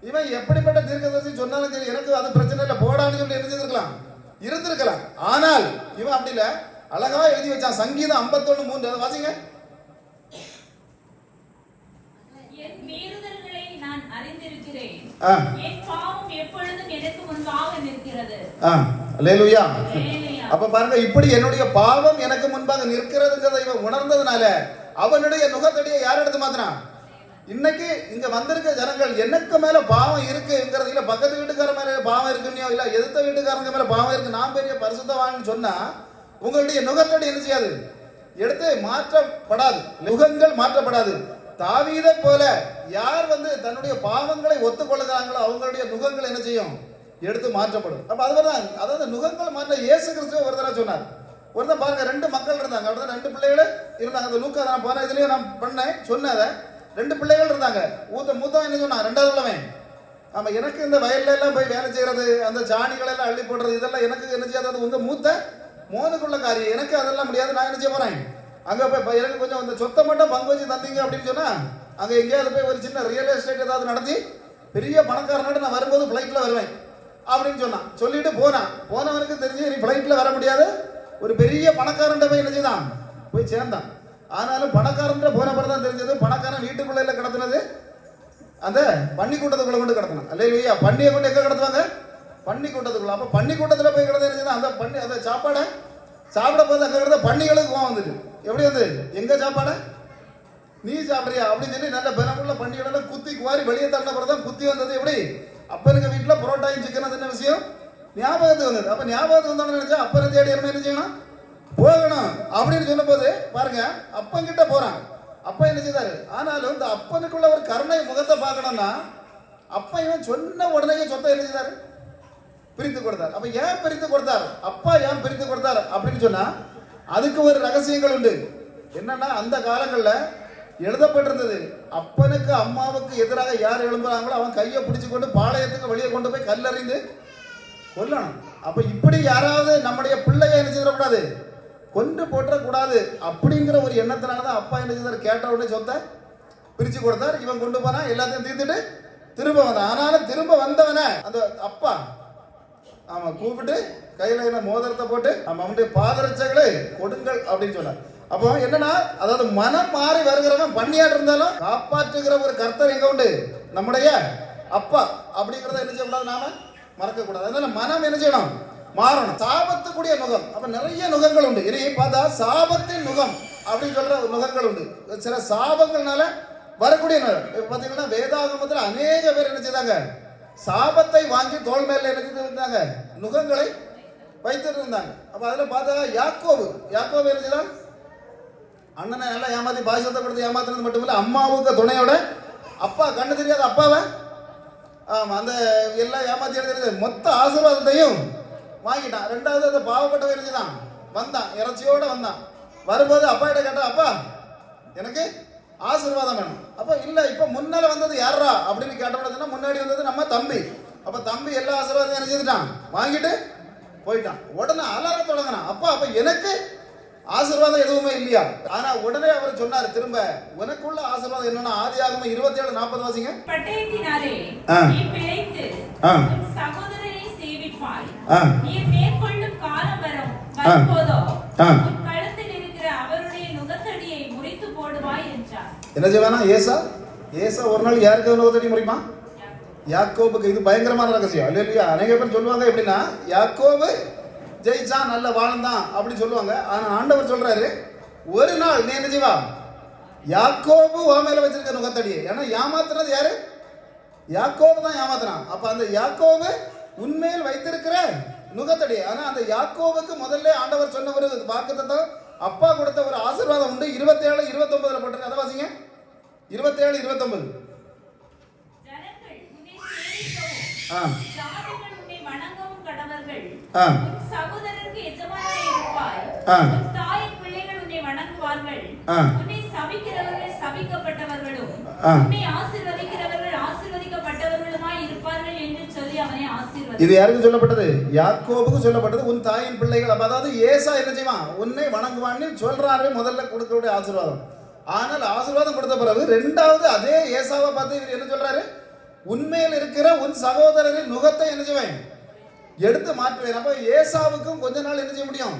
இவன் எப்படிப்பட்ட தீர்க்கதரிசி சொன்னாலும் சரி, எனக்கு அது பிரச்சனை இல்லை, போடான்னு சொல்லி இருந்திருக்கலாம். ஆனால் இவன் அப்படி இல்லை, அழகா எழுதி வச்சான். சங்கீதம் 51:3 அதை வாசிங்க. என் மீறுதல்களை நான் அறிந்திருக்கிறேன், என் பாவம் எப்பொழுதும் எனக்கு முன்பாக நிற்கிறது. அல்லேலூயா. அப்ப பாருங்க, இப்படி என்னுடைய பாவம் எனக்கு முன்பாக நிற்கிறதுங்கிறத இவன் உணர்ந்ததுனால அவனுடைய நுகத்தடியை யார் எடுத்து மாத்தினான்? இன்னைக்கு இங்க வந்திருக்க ஜனங்கள் எனக்கு மேல பாவம் இருக்குங்கிறது இல்ல, பக்கத்து வீட்டுக்கார மேல பாவம் இருக்குன்னியோ இல்ல எதிர்த்த வீட்டுக்காரங்க மேல பாவம் இருக்கு, நான் பெரிய பரிசுத்தவான்னு சொன்னா உங்களுடைய நுகத்தடி என்ன செய்யாது? எடுத்து மாற்றப்படாது, நுகங்கள் மாற்றப்படாது. தாவீதை போல யார் வந்து தன்னுடைய பாவங்களை ஒத்துக்கொள்ளுகிறாங்களோ அவங்களுடைய நுகங்கள் என்ன செய்யும்? எடுத்து மாற்றப்படும். அப்ப அதுதான், அதாவது நுகங்கள் மாற்ற இயேசு கிறிஸ்துவ ஒரு தடவை சொன்னார். ஒருத்தன் பாருங்க, 2 மக்கள் இருந்தாங்க, அப்படிதான் 2 பிள்ளைகள் இருந்தாங்க. அந்த லூக்கா நான் போன இதுலயும் நான் சொன்னேன், 2 பிள்ளைகள் இருந்தாங்க. மூத்தவன் என்ன சொன்னான்? 2வது உள்ளவன், ஆமா எனக்கு இந்த வயல்ல எல்லாம் போய் வேலை செய்யறது, அந்த சாணிகள் எல்லாம் அள்ளி போடுறது, இதெல்லாம் எனக்கு என்ன செய்யாது? உங்க மூத்த மோனுக்குள்ள காரியம், எனக்கு அதெல்லாம் முடியாது, நான் என்ன செய்ய போறேன்? அங்க போய் எனக்கு கொஞ்சம் அந்த சொத்தை மட்டும் பங்கு வச்சு தந்தீங்க அப்படின்னு சொன்னா, அங்க எங்கேயாவது போய் ஒரு சின்ன ரியல் எஸ்டேட் ஏதாவது நடத்தி பெரிய பணக்காரனோட நான் வரும்போது பிளைட்ல வருவேன் அப்படின்னு சொன்னான். சொல்லிட்டு போனவனுக்கு தெரிஞ்சு நீ பிளைட்ல வர முடியாது, ஒரு பெரிய பணக்காரன் போய் என்ன செய்தான்? போய் சேர்ந்தான். ஆனாலும் பணக்காரன் போன பிறகு தான் தெரிஞ்சது, பணக்காரன் வீட்டுக்குள்ள கடத்தினது அந்த பன்னி கூட்டத்துக்குள்ள கொண்டு கடத்தினான். அல்லேலூயா. பன்னியை கொண்டு எங்க கடத்துவாங்க? பன்னி கூட்டத்துக்குள்ள. அப்ப பன்னி கூட்டத்துல போய் கிடந்து அந்த பன்னி அந்த சாப்பாடை சாப்பிட போது அங்க கிடந்த பன்னிகளுக்கு கோவம் வந்துட்டு, எப்படி வந்து எங்க சாப்பாடை நீ சாப்பிடுறியா அப்படின்னு சொல்லி நல்ல பலமுள்ள பன்னிகளெல்லாம் குத்தி குவாரி வெளியே தள்ள பிறதான் குத்தி வந்தது. எப்படி அப்பனுக்கு வீட்டில் புரோட்டாயும் சிக்கன் என்ன விஷயம் ஞாபகத்துக்கு வந்தது. அப்ப ஞாபகத்துக்கு வந்தோம்னு நினைச்சா அப்பனை தேடி என்ன செய்யணும்? போகணும் அப்படின்னு சொன்ன போது பாருங்க, அப்பங்கிட்ட போறான். அப்பா என்ன செய்தாரு? ஆனாலும் இந்த அப்பனுக்குள்ள ஒரு கருணை முகத்தை பார்க்கணும்னா அப்பா இவன் சொன்ன உடனே சொத்தை என்ன செய்தாரு? பிரித்து கொடுத்தார். அப்ப ஏன் பிரித்து கொடுத்தார்? அப்பா ஏன் பிரித்து கொடுத்தார் அப்படின்னு சொன்னா அதுக்கு ஒரு ரகசியங்கள் உண்டு. என்னன்னா அந்த காலங்கள்ல எழுதப்பட்டிருந்தது, அப்பனுக்கு அம்மாவுக்கு எதிராக யார் எழும்புறாங்களோ அவன் கையை பிடிச்சு கொண்டு பாளையத்துக்கு வெளியே கொண்டு போய் கல்லறிந்து கொல்லணும். அப்ப இப்படி யாராவது நம்முடைய பிள்ளைய என்ன செய்யக்கூடாது? கொண்டு போட்டக்கூடாது அப்படிங்கிற ஒரு எண்ணத்தினாலதான் அப்பா என்ன செய்தார்? கேட்ட உடனே சொத்தை பிரிச்சு கொடுத்தார். இவன் கொண்டு போனா எல்லாத்தையும் தீர்த்துட்டு திரும்ப வந்தான். ஆனாலும் திரும்ப வந்தவன அந்த அப்பா ஆமா கூப்பிட்டு கையில என்ன மோதிரத்தை போட்டு அவனுடைய பாதரட்சைகளை கொடுங்கள் அப்படின்னு சொன்னார். அப்போ என்னன்னா, அதாவது மனம் மாறி வருகிறவன் பண்ணியாட்டு இருந்தாலும் காப்பாற்றுகிற ஒரு கர்த்தர் எங்க உண்டு? நம்முடைய அப்பா. அப்படிங்கிறத என்ன செய்யக்கூடாது? நாம மறக்க கூடாது. அதனால மனம் என்ன செய்யணும்? மாறணும். சாபத்துக்குரிய நுகம். அப்ப நிறைய நுகங்கள் உண்டு. இனி பார்த்தா சாபத்தின் நுகம் அப்படின்னு சொல்ற நுகங்கள் உண்டு. சில சாபங்கள்னால வரக்கூடிய பாத்தீங்கன்னா வேதாகமத்துல அநேக பேர் என்ன செய்தாங்க? சாபத்தை வாங்கி தோல் மேல என்ன செய்திருந்தாங்க? நுகங்களை வைத்துட்டு இருந்தாங்க. அப்ப அதுல பார்த்தா யாக்கோபு என்ன செய்தான்? அண்ணனை நல்லா ஏமாத்தி பாசத்தை கொடுத்து ஏமாத்துறது மட்டும் இல்ல, அம்மாவுக்கு துணையோட அப்பா கண்ணு தெரியாத அப்பாவை அந்த எல்லாம் ஏமாத்தி எடுத்து மொத்த ஆசீர்வாதத்தையும் வாங்கிட்டான். 2வது அந்த பாவப்பட்ட இருந்துதான் வந்தான், இறைச்சியோட வந்தான். வரும்போது அப்பா கிட்ட கேட்டா, அப்பா எனக்கு ஆசீர்வாதம் வேணும். அப்ப இல்ல இப்ப முன்னால வந்தது யாரா அப்படின்னு கேட்டோம்னா முன்னாடி வந்தது நம்ம தம்பி. அப்ப தம்பி எல்லா ஆசீர்வாதம் என்ன செய்துட்டான்? வாங்கிட்டு போயிட்டான். உடனே அலற தொடங்கினான், அப்பா அப்ப எனக்கு ஆசீர்வாதம் எதுவுமே இல்லையா? ஆனா உடனே அவர் சொன்னார், திரும்ப உனக்குள்ள ஆசீர்வாதம் என்னன்னா ஆதியாகமம் 27:40 வாசிங்க. பட்டயத்தினாலே நீ பிழைத்து உன் சகோதரனை சேவிப்பாய், நீ மேற்கொள்ளும் காலம் வரும்போதோ உன் கழுத்தில் இருக்கிற அவருடைய நுகத்தடியை முறித்து போடுவாய் என்றார். என்ன செய்வானா? ஏசா ஒரு நாள் யாருக்கு நுகத்தடி முறிப்பான்? யாக்கோபுக்கு. இது பயங்கரமான ரகசியம். அல்லேலூயா. அநேக பேர் சொல்லுவாங்க எப்படின்னா, யாக்கோபு ஜெயிச்சா நல்ல வாழ்ந்தான் அப்படின்னு சொல்லுவாங்க. ஆனா ஆண்டவர் சொல்றாரு, ஒரு நாள் நீ என்ன செய்வா? யாக்கோபு மேல வச்சிருக்க நுகத்தடியை. ஏன்னா ஏமாத்துறது யாரு? யாக்கோபு தான் ஏமாத்துறான். அப்ப அந்த யாக்கோபு உண்மையில் வைத்திருக்கிற நுகத்தடி. ஆனா அந்த யாக்கோபுக்கு முதல்ல ஆண்டவர் சொன்ன ஒரு வாக்குத்தத்தம், அப்பா கொடுத்த ஒரு ஆசீர்வாதம் உண்டு. 27:29 போட்டிருக்க, அதை வாசிங்க. 27:29. ஜனங்கள் உன்னை சேவிக்கவும் ஜாதிகள் உன்னை வணங்கவும் கடவர்கள், உன் சகோதரருக்கு எஜமானாய் இருப்பாய். உன் தாயின் பிள்ளைகள் உன்னை வணங்குவார்கள். உன்னை சபிக்கிறவர்கள் சபிக்கப்பட்டவர்களும் உன்னை ஆசீர்வதிக்கிறவர்கள் ஆசீர்வதிக்கப்பட்டவர்களுமாய் இருப்பார்கள் என்று சொல்லி அவனை ஆசீர்வதித்தார். இது யாருக்கு சொல்லப்பட்டது? யாக்கோபுக்கு சொல்லப்பட்டது. உன் தாயின் பிள்ளைகள். அப்ப அதாவது ஏசா என்ன செய்வான்? உன்னை வணங்குவான்னு சொல்றாரு முதல்ல கொடுக்கக்கூடிய ஆசீர்வாதம். ஆனால் ஆசீர்வாதம் கொடுத்த பிறகு ரெண்டாவது அதே ஏசாவை பார்த்து இவர் என்ன சொல்றாரு? உண்மையில் இருக்கிற உன் சகோதரரின் நுகத்தை என்ன செய்வேன்? எடுத்து மாற்றுவேன். அப்ப ஏசாவுக்கும் கொஞ்ச நாள் என்ன செய்ய முடியும்?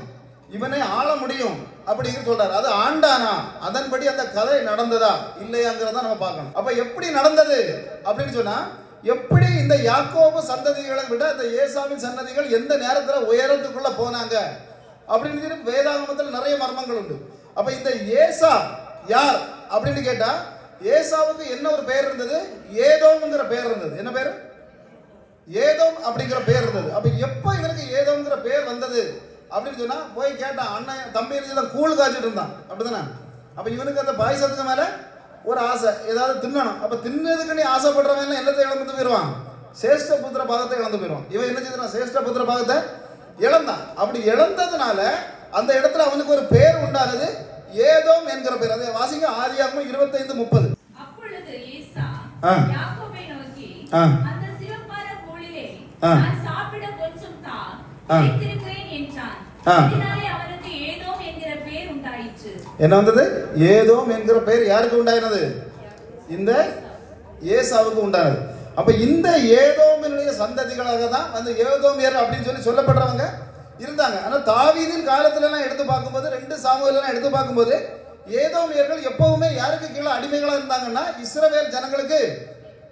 இவனை ஆள முடியும் அப்படின்னு சொல்றாரு. அது ஆண்டானா? அதன்படி அந்த கதை நடந்ததா இல்லையாங்கிறத நம்ம பார்க்கணும். அப்ப எப்படி நடந்தது அப்படின்னு சொன்னா, எப்படி இந்த யாக்கோபு சந்ததிகளை விட இந்த ஏசாவின் சன்னதிகள் எந்த நேரத்துல உயரத்துக்குள்ள போனாங்க அப்படின்னு சொல்லி வேதாகமத்தில் நிறைய மர்மங்கள் உண்டு. அப்ப இந்த ஏசா யார் அப்படின்னு கேட்டா, ஏசாவுக்கு என்ன ஒரு பெயர் இருந்தது? ஏதோம்ங்கிற பெயர் இருந்தது. என்ன பேர்? ஏதோம் அப்படிங்கிற பெயர் இருந்தது. அப்ப எப்ப இவருக்கு ஏதோம்ங்கிற பெயர் வந்தது அப்படின்னு சொன்னா, போய் கேட்டான். அண்ணன் தம்பி தான் கூழ் காய்ச்சிட்டு இருந்தான், அப்படிதானே? அப்ப இவனுக்கு அந்த பாயசத்துக்கு மேல ஒரு ஆசை, ஏதாவது தின்னணும். அப்ப தின்னதுக்கு நீ ஆசைப்படுறவன் என்னத்தை இழந்து போயிடுவான்? சேஷ்ட புத்திர பாகத்தை இழந்து போயிடுவான். இவன் என்ன செய்தான்? சேஷ்ட புத்திர பாகத்தை இழந்தான். அப்படி இழந்ததுனால அந்த இடத்துல அவனுக்கு ஒரு பேர் உண்டானது, ஏதோம் என்கிற பேர். அதை வாசிங்க, ஆதியாகமம் 25:30. அப்பொழுது ஏசா யாக்கோபை நோக்கி, அந்த சிவப்பான கோலிலே நான் சாப்பிட கொஞ்சம் தா, வைத்திருக்கிறேன் என்றான். இதனாலே அவனுக்கு ஏதோம் என்கிற பேர் உண்டாயிற்று. என்ன வந்தது? ஏதோம் என்கிற பேர் யாருக்கு உண்டாயினது? இந்த ஏசாவுக்கு உண்டானது. அப்ப இந்த ஏதோமினுடைய சந்ததிகளாக தான் அந்த ஏதோமியர் அப்படின்னு சொல்லி சொல்லப்படுறவங்க இருந்தாங்க. ஆனா தாவீதின் காலத்துல எல்லாம் எடுத்து பார்க்கும்போது, 2 சாமுவேல் எல்லாம் எடுத்து பார்க்கும்போது, ஏதோமியர்கள் எப்பவுமே யாருக்கு கீழே அடிமைகளா இருந்தாங்கன்னா இஸ்ரவேல் ஜனங்களுக்கு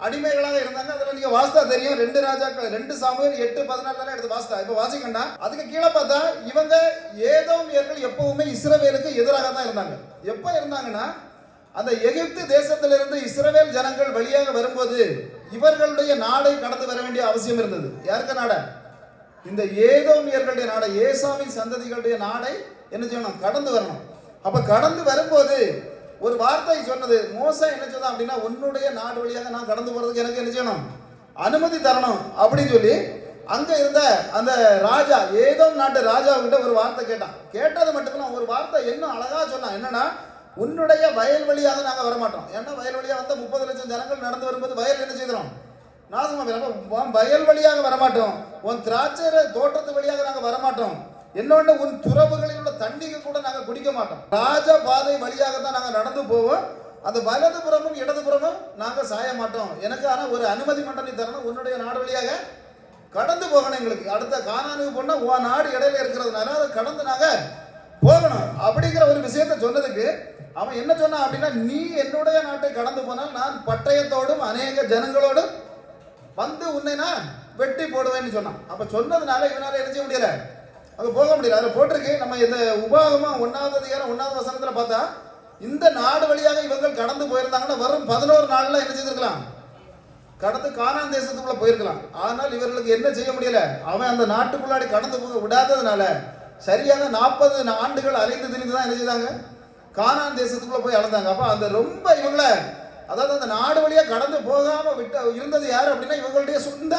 அடிமைகளாக இருந்தாங்க. அதுல நீங்க வாஸ்தா தெரியும். 2 ராஜாக்கள் 2 சாமுவேல் 8:14 எடுத்து வாஸ்தா. இப்ப வாசிக்கண்டா, அதுக்கு கீழே பார்த்தா இவங்க ஏதோமியர்கள் எப்பவுமே இஸ்ரவேலுக்கு எதிராக தான் இருந்தாங்க. எப்ப இருந்தாங்கன்னா, அந்த எகிப்து தேசத்திலிருந்து இஸ்ரவேல் ஜனங்கள் வழியாக வரும்போது இவர்களுடைய நாடை கடந்து வர வேண்டிய அவசியம் இருந்தது. யாருக்கு நாட? இந்த ஏதோமியர்களுடைய நாடை, ஏசாவின் சந்ததிகளுடைய நாடை என்ன செய்யணும்? கடந்து வரணும். அப்ப கடந்து வரும்போது ஒரு வார்த்தை சொன்னது. மோசே என்ன சொன்னா அப்படின்னா, உன்னுடைய நாடு வழியாக நான் கடந்து போறதுக்கு எனக்கு என்ன செய்யணும்? அனுமதி தரணும் அப்படின்னு சொல்லி அங்க இருந்த அந்த ராஜா, ஏதோம் நாட்டு ராஜா கிட்ட ஒரு வார்த்தை கேட்டான். கேட்டது மட்டும் ஒரு வார்த்தை இன்னும் அழகா சொன்னான். என்னன்னா, உன்னுடைய வயல் வழியாக நாங்க வரமாட்டோம். ஏன்னா வயல் வழியாக வந்த 30 லட்சம் ஜனங்கள் நடந்து வரும்போது வயல் என்ன செய்கிறோம்? நாசமா போயிடும். வயல் வழியாக வரமாட்டோம், உன் திராட்சை தோட்டத்து வழியாக நாங்க வரமாட்டோம், என்னொன்று உன் துறவுகளில் உள்ள தண்ணீரை கூட நாங்க குடிக்க மாட்டோம். ராஜ பாதை வழியாக தான் நாங்க நடந்து போவோம். அந்த வலதுபுறமும் இடதுபுறமும் நாங்க சாய மாட்டோம். எனக்கு ஆனா ஒரு அனுமதி மட்டும் நீ தரணும். உன்னுடைய நாடு வழியாக கடந்து போகணும். எங்களுக்கு அடுத்த கானானுக்கு போனா உன் நாடு இடையில இருக்கிறதுனால அதை கடந்து நாங்க போகணும் அப்படிங்கிற ஒரு விஷயத்தை சொன்னதுக்கு அவன் என்ன சொன்னான் அப்படின்னா, நீ என்னுடைய நாட்டை கடந்து போனால் நான் பட்டயத்தோடும் அநேக ஜனங்களோடும் வந்து உன்னை நான் வெட்டி போடுவேன்னு சொன்னான். அப்ப சொன்னதுனால இவனால என்ன செய்ய முடியல, அங்க போக முடியல. அதுல போட்டிருக்கு, நம்ம இந்த உபாகமா 1வது அதிகாரம் 1வது வசனத்துல பார்த்தா, இந்த நாடு வழியாக இவங்க கடந்து போயிருந்தாங்கன்னா வரும் 11 நாள்ல என்ன செய்திருக்கலாம்? கடந்து கானான் தேசத்துக்குள்ள போயிருக்கலாம். ஆனால் இவர்களுக்கு என்ன செய்ய முடியல, அவன் அந்த நாட்டுக்குள்ளாடி கடந்து போக விடாததுனால சரியாக 40 ஆண்டுகள் அலைந்து திரிந்து தான் என்ன செய்தாங்க? கானான் தேசத்துக்குள்ள போய் அளந்தாங்க. அப்ப அந்த ரொம்ப இவங்களை, அதாவது அந்த நாடு வழியா கடந்து போகாம விட்டு இருந்தது யாரு அப்படின்னா, இவங்களுடைய சொந்த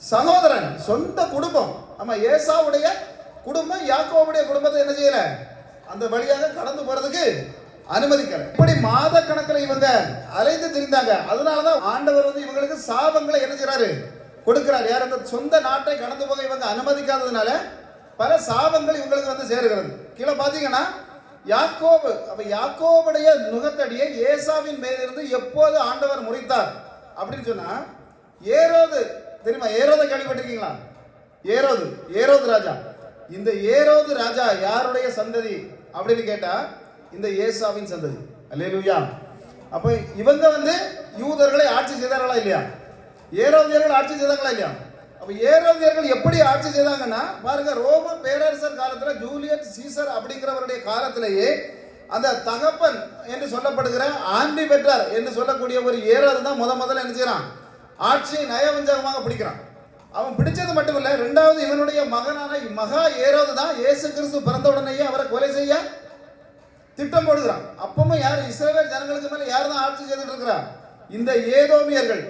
சகோதரன், சொந்த குடும்பம். ஆமா, ஏசாவுடைய குடும்பம் யாக்கோபுடைய குடும்பத்தை என்ன செய்யல, அந்த வழியாக கடந்து போறதுக்கு அனுமதிக்கல. இப்படி மாத கணக்கில் இவங்க அலைந்து திரிந்தாங்க. அதனாலதான் ஆண்டவர் வந்து இவங்களுக்கு சாபங்களை என்ன செய்யறாரு, கொடுக்கிறார். யார்? அந்த சொந்த நாட்டை கடந்து போக இவங்க அனுமதிக்காததுனால பல சாபங்கள் இவங்களுக்கு வந்து சேருகிறது. கீழே பாத்தீங்கன்னா யாக்கோபு, அப்ப யாக்கோபுடைய நுகத்தடியை ஏசாவின் மேலிருந்து எப்போது ஆண்டவர் முறித்தார் அப்படின்னு சொன்னா, ஏரோது தெரியுமா? ஏரோதை கேள்விப்பட்டிருக்கீங்களா? ஏரோது ராஜா. இந்த ஏரோது ராஜா யாருடைய சந்ததி அப்படின்னு கேட்டா, இந்த ஏசாவின் சந்ததி. அல்லேலூயா. அப்ப இவங்க வந்து யூதர்களை ஆட்சி செய்தார்களா இல்லையா? ஏரோதியர்கள் ஆட்சி செய்தாங்களா இல்லையா? அப்ப ஏரோதியர்கள் எப்படி ஆட்சி செய்தாங்கன்னா பாருங்க, ரோம பேரரசர் காலத்துல ஜூலியஸ் சீசர் அப்படிங்கிறவருடைய காலத்திலேயே அந்த தகப்பன் என்று சொல்லப்படுகிற ஆண்டி பெற்றார் என்று சொல்லக்கூடிய ஒரு ஏரோது தான் முதல்ல என்ன செய்யறான், ஆட்சியை நயவஞ்சகமாக பிடிக்கிறான். அவன் பிடிச்சது மட்டும் இல்ல, 2வது இவனுடைய மகனான மகா ஏரோது தான் இயேசு கிறிஸ்து பிறந்த உடனேயே அவரை கொலை செய்ய திட்டம் போடுகிறான். அப்பவும் யார்? இஸ்ரவேல் ஜனங்களுக்கு மேல யார் தான் ஆட்சி செய்துட்டு இருக்கிறா? இந்த ஏதோமியர்கள்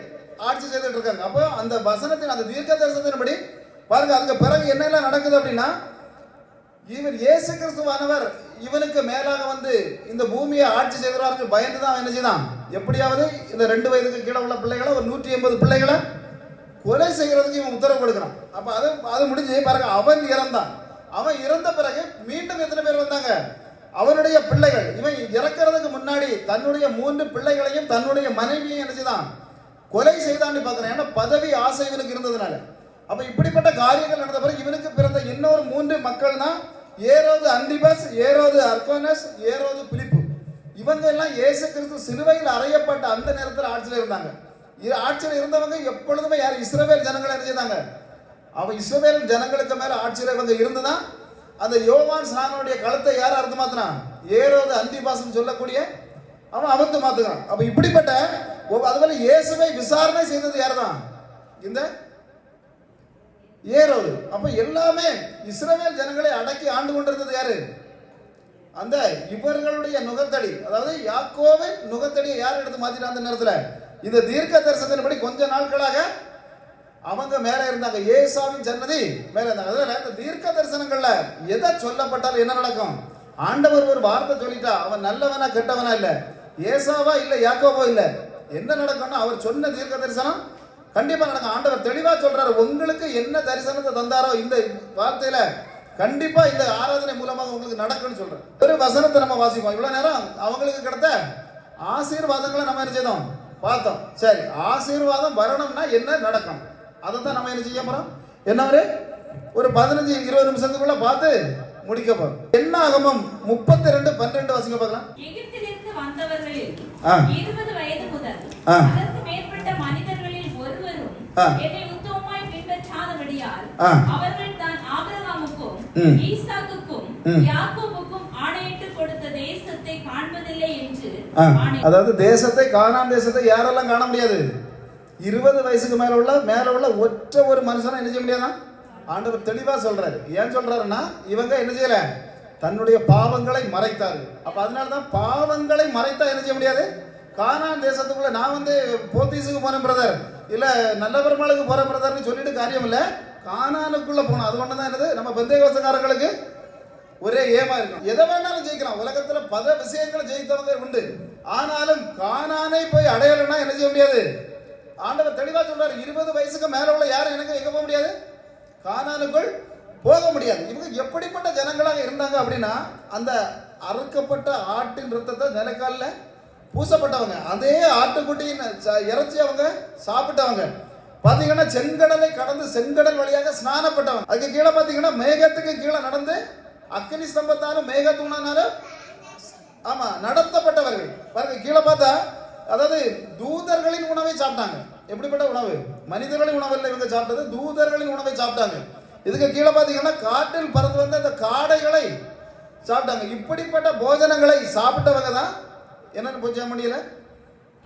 ஆட்சி செய்துட்டு இருக்காங்க. அப்போ அந்த வசனத்தின், அந்த தீர்க்க தரிசனத்தின்படி பாருங்க. அதுக்கு பிறகு என்னெல்லாம் நடக்குது அப்படின்னா, இவர் இயேசு கிறிஸ்துவானவர் இவனுக்கு மேலாக வந்து இந்த பூமியை ஆட்சி செய்கிறார்கள் பயந்து தான் என்ன செய்தான், எப்படியாவது இந்த 2 வயதுக்கு கீழே உள்ள பிள்ளைகளை ஒரு 180 பிள்ளைகளை கொலை செய்கிறதுக்கு இவன் உத்தரவு கொடுக்குறான். அப்ப அது முடிஞ்சு பாருங்க, அவன் இறந்தான். அவன் இறந்த பிறகு மீண்டும் எத்தனை பேர் வந்தாங்க, அவனுடைய பிள்ளைகள். இவன் இறக்கிறதுக்கு முன்னாடி தன்னுடைய 3 பிள்ளைகளையும் தன்னுடைய மனைவியையும் என்ன செய்தான், கொலை செய்தான்னு பார்க்கிறேன். ஏன்னா பதவி ஆசை இவனுக்கு இருந்ததுனால. அப்ப இப்படிப்பட்ட காரியங்கள் நடந்த பிறகு இவனுக்கு பிறந்த இன்னொரு 3 மக்கள் தான் ஏரோது அந்திபஸ், ஏரோது அர்கோனஸ், ஏரோது பிலிப்பு. இவங்க எல்லாம் இயேசு கிறிஸ்து சிலுவையில் அறையப்பட்ட அந்த நேரத்தில் ஆட்சியில் இருந்தாங்க. ஆட்சியில் இருந்தவங்க எப்பொழுதுமே யார், இஸ்ரவேல் ஜனங்களை என்ன செய்தாங்க, அவன் இஸ்ரவேல் ஜனங்களுக்கு மேல ஆட்சியில் இவங்க இருந்துதான் அந்த யோவான் ஸ்நானனுடைய கழுத்தை யார் அறுத்து மாத்தினான், ஏரோது அந்திபாஸ் சொல்லக்கூடிய அவன் அவுத்து மாத்துகிறான். அப்ப இப்படிப்பட்ட அதுபோல இயேசுவை விசாரணை செய்தது யார் தான், இந்த ஏரோது. அப்ப எல்லாமே இஸ்ரவேல் ஜனங்களை அடக்கி ஆண்டு கொண்டிருந்தது யாரு, அந்த இவர்களுடைய நுகத்தடி, அதாவது யாக்கோவின் நுகத்தடியை யார் எடுத்து மாத்திட்டான் அந்த நேரத்தில், இந்த தீர்க்க தரிசனத்தின்படி கொஞ்ச நாட்களாக அவங்க மேல இருந்தாங்க, ஏசாவின் சன்னதி மேல இருந்தாங்க. அதனால இந்த தீர்க்க தரிசனங்கள்ல எதை சொல்லப்பட்டாலும் என்ன நடக்கும், ஆண்டவர் ஒரு வார்த்தை சொல்லிட்டா அவன் நல்லவனா கெட்டவனா இல்ல, ஏசாவா இல்ல யாக்கோவோ இல்ல, என்ன நடக்கும்னா அவர் சொன்ன தீர்க்க தரிசனம் கண்டிப்பா நடக்கும். ஆண்டவர் தெளிவா சொல்றாரு, உங்களுக்கு என்ன தரிசனத்தை தந்தாரோ இந்த வார்த்தையில கண்டிப்பா இந்த ஆராதனை மூலமாக உங்களுக்கு நடக்கும்னு சொல்றேன். ஒரு வசனத்தை நம்ம வாசிப்போம். இவ்வளவு நேரம் அவங்களுக்கு கிடைத்த ஆசீர்வாதங்களை நம்ம என்ன செய்தோம், பார்த்தோம். சரி, ஆசீர்வாதம் வரணும்னா என்ன நடக்கும், அதை தான் நம்ம என்ன செய்ய போறோம். என்ன ஒரு 15-20 நிமிஷத்துக்குள்ள பார்த்து முடிக்க போறோம். என்ன ஆகமம் 32:12 வாசிங்க பார்க்கலாம். எகிப்திலிருந்து வந்தவர்களில் 20 வயது முதல் அதற்கு மேற்பட்ட மனிதர்களில் ஒருவரும் என்னை உத்தமமாய் பின்பற்றாதபடியால் அவர்கள் தான் ஆபிரகாமுக்கும் ஈசாக்குக்கும் யாக்கோபுக்கும் ஆணையிட்டு கொடுத்த தேசத்தை காண்பதில்லை என்று. அதாவது தேசத்தை, கானான் தேசத்தை யாரெல்லாம் காண முடியாது, 20 வயசுக்கு மேல உள்ள ஒற்ற ஒரு மனுஷனை என்ன செய்ய முடியாதான் ஆண்டவர் தெளிவா சொல்றாரு. ஏன் சொல்றாருன்னா, இவங்க என்ன செய்யல, தன்னுடைய பாவங்களை மறைத்தார்கள். அப்ப அதனாலதான் பாவங்களை மறைத்தா என்ன செய்ய முடியாது, கானான் தேசத்துக்குள்ள நான் வந்து போத்தீஸுக்கு போனேன் பிரதர், இல்ல நல்ல பெருமாளுக்கு போற பிரதர்னு சொல்லிட்டு காரியம் இல்ல, கானானுக்குள்ள போனோம். அது ஒண்ணுதான் என்னது, நம்ம பெந்தேகோஸ்தேக்காரங்களுக்கு ஒரே ஏமா இருக்கும். எதை வேணாலும் ஜெயிக்கலாம், உலகத்துல பல விஷயங்களை ஜெயித்தவங்க உண்டு. ஆனாலும் கானானை போய் அடையலைன்னா என்ன செய்ய முடியாது. ஆண்டவர் தெளிவா சொல்றாரு, 20 வயசுக்கு மேல உள்ள யாரும் எனக்கு எங்க போக முடியாது, கானானுக்குள் போக முடியாது. இவங்க எப்படிப்பட்ட ஜனங்களாக இருந்தாங்க அப்படின்னா, அந்த அறுக்கப்பட்ட ஆட்டின் ரத்தத்தை நிலைக்கால பூசப்பட்டவங்க, அதே ஆட்டுக்குட்டியின் இறைச்சி அவங்க சாப்பிட்டவங்க. பாத்தீங்கன்னா செங்கடலை கடந்து செங்கடல் வழியாக ஸ்நானப்பட்டவங்க. அதுக்கு கீழே பாத்தீங்கன்னா மேகத்துக்கு கீழே நடந்து அக்னி ஸ்தம்பத்தாலும் மேகத்தூணானாலும் ஆமா நடத்தப்பட்டவர்கள். பாருங்க கீழே பார்த்தா, அதாவது தூதர்களின் உணவை சாப்பிட்டாங்க. எப்படிப்பட்ட உணவு, மனிதர்களின் உணவு இல்லை இவங்க சாப்பிட்டது, தூதர்களின் உணவை சாப்பிட்டாங்க. இதுக்கு கீழே பாத்தீங்கன்னா காட்டில் பறந்து வந்த அந்த காடைகளை சாப்பிட்டாங்க. இப்படிப்பட்ட போஜனங்களை சாப்பிட்டவங்க தான் என்னன்னு போச்ச முடியல,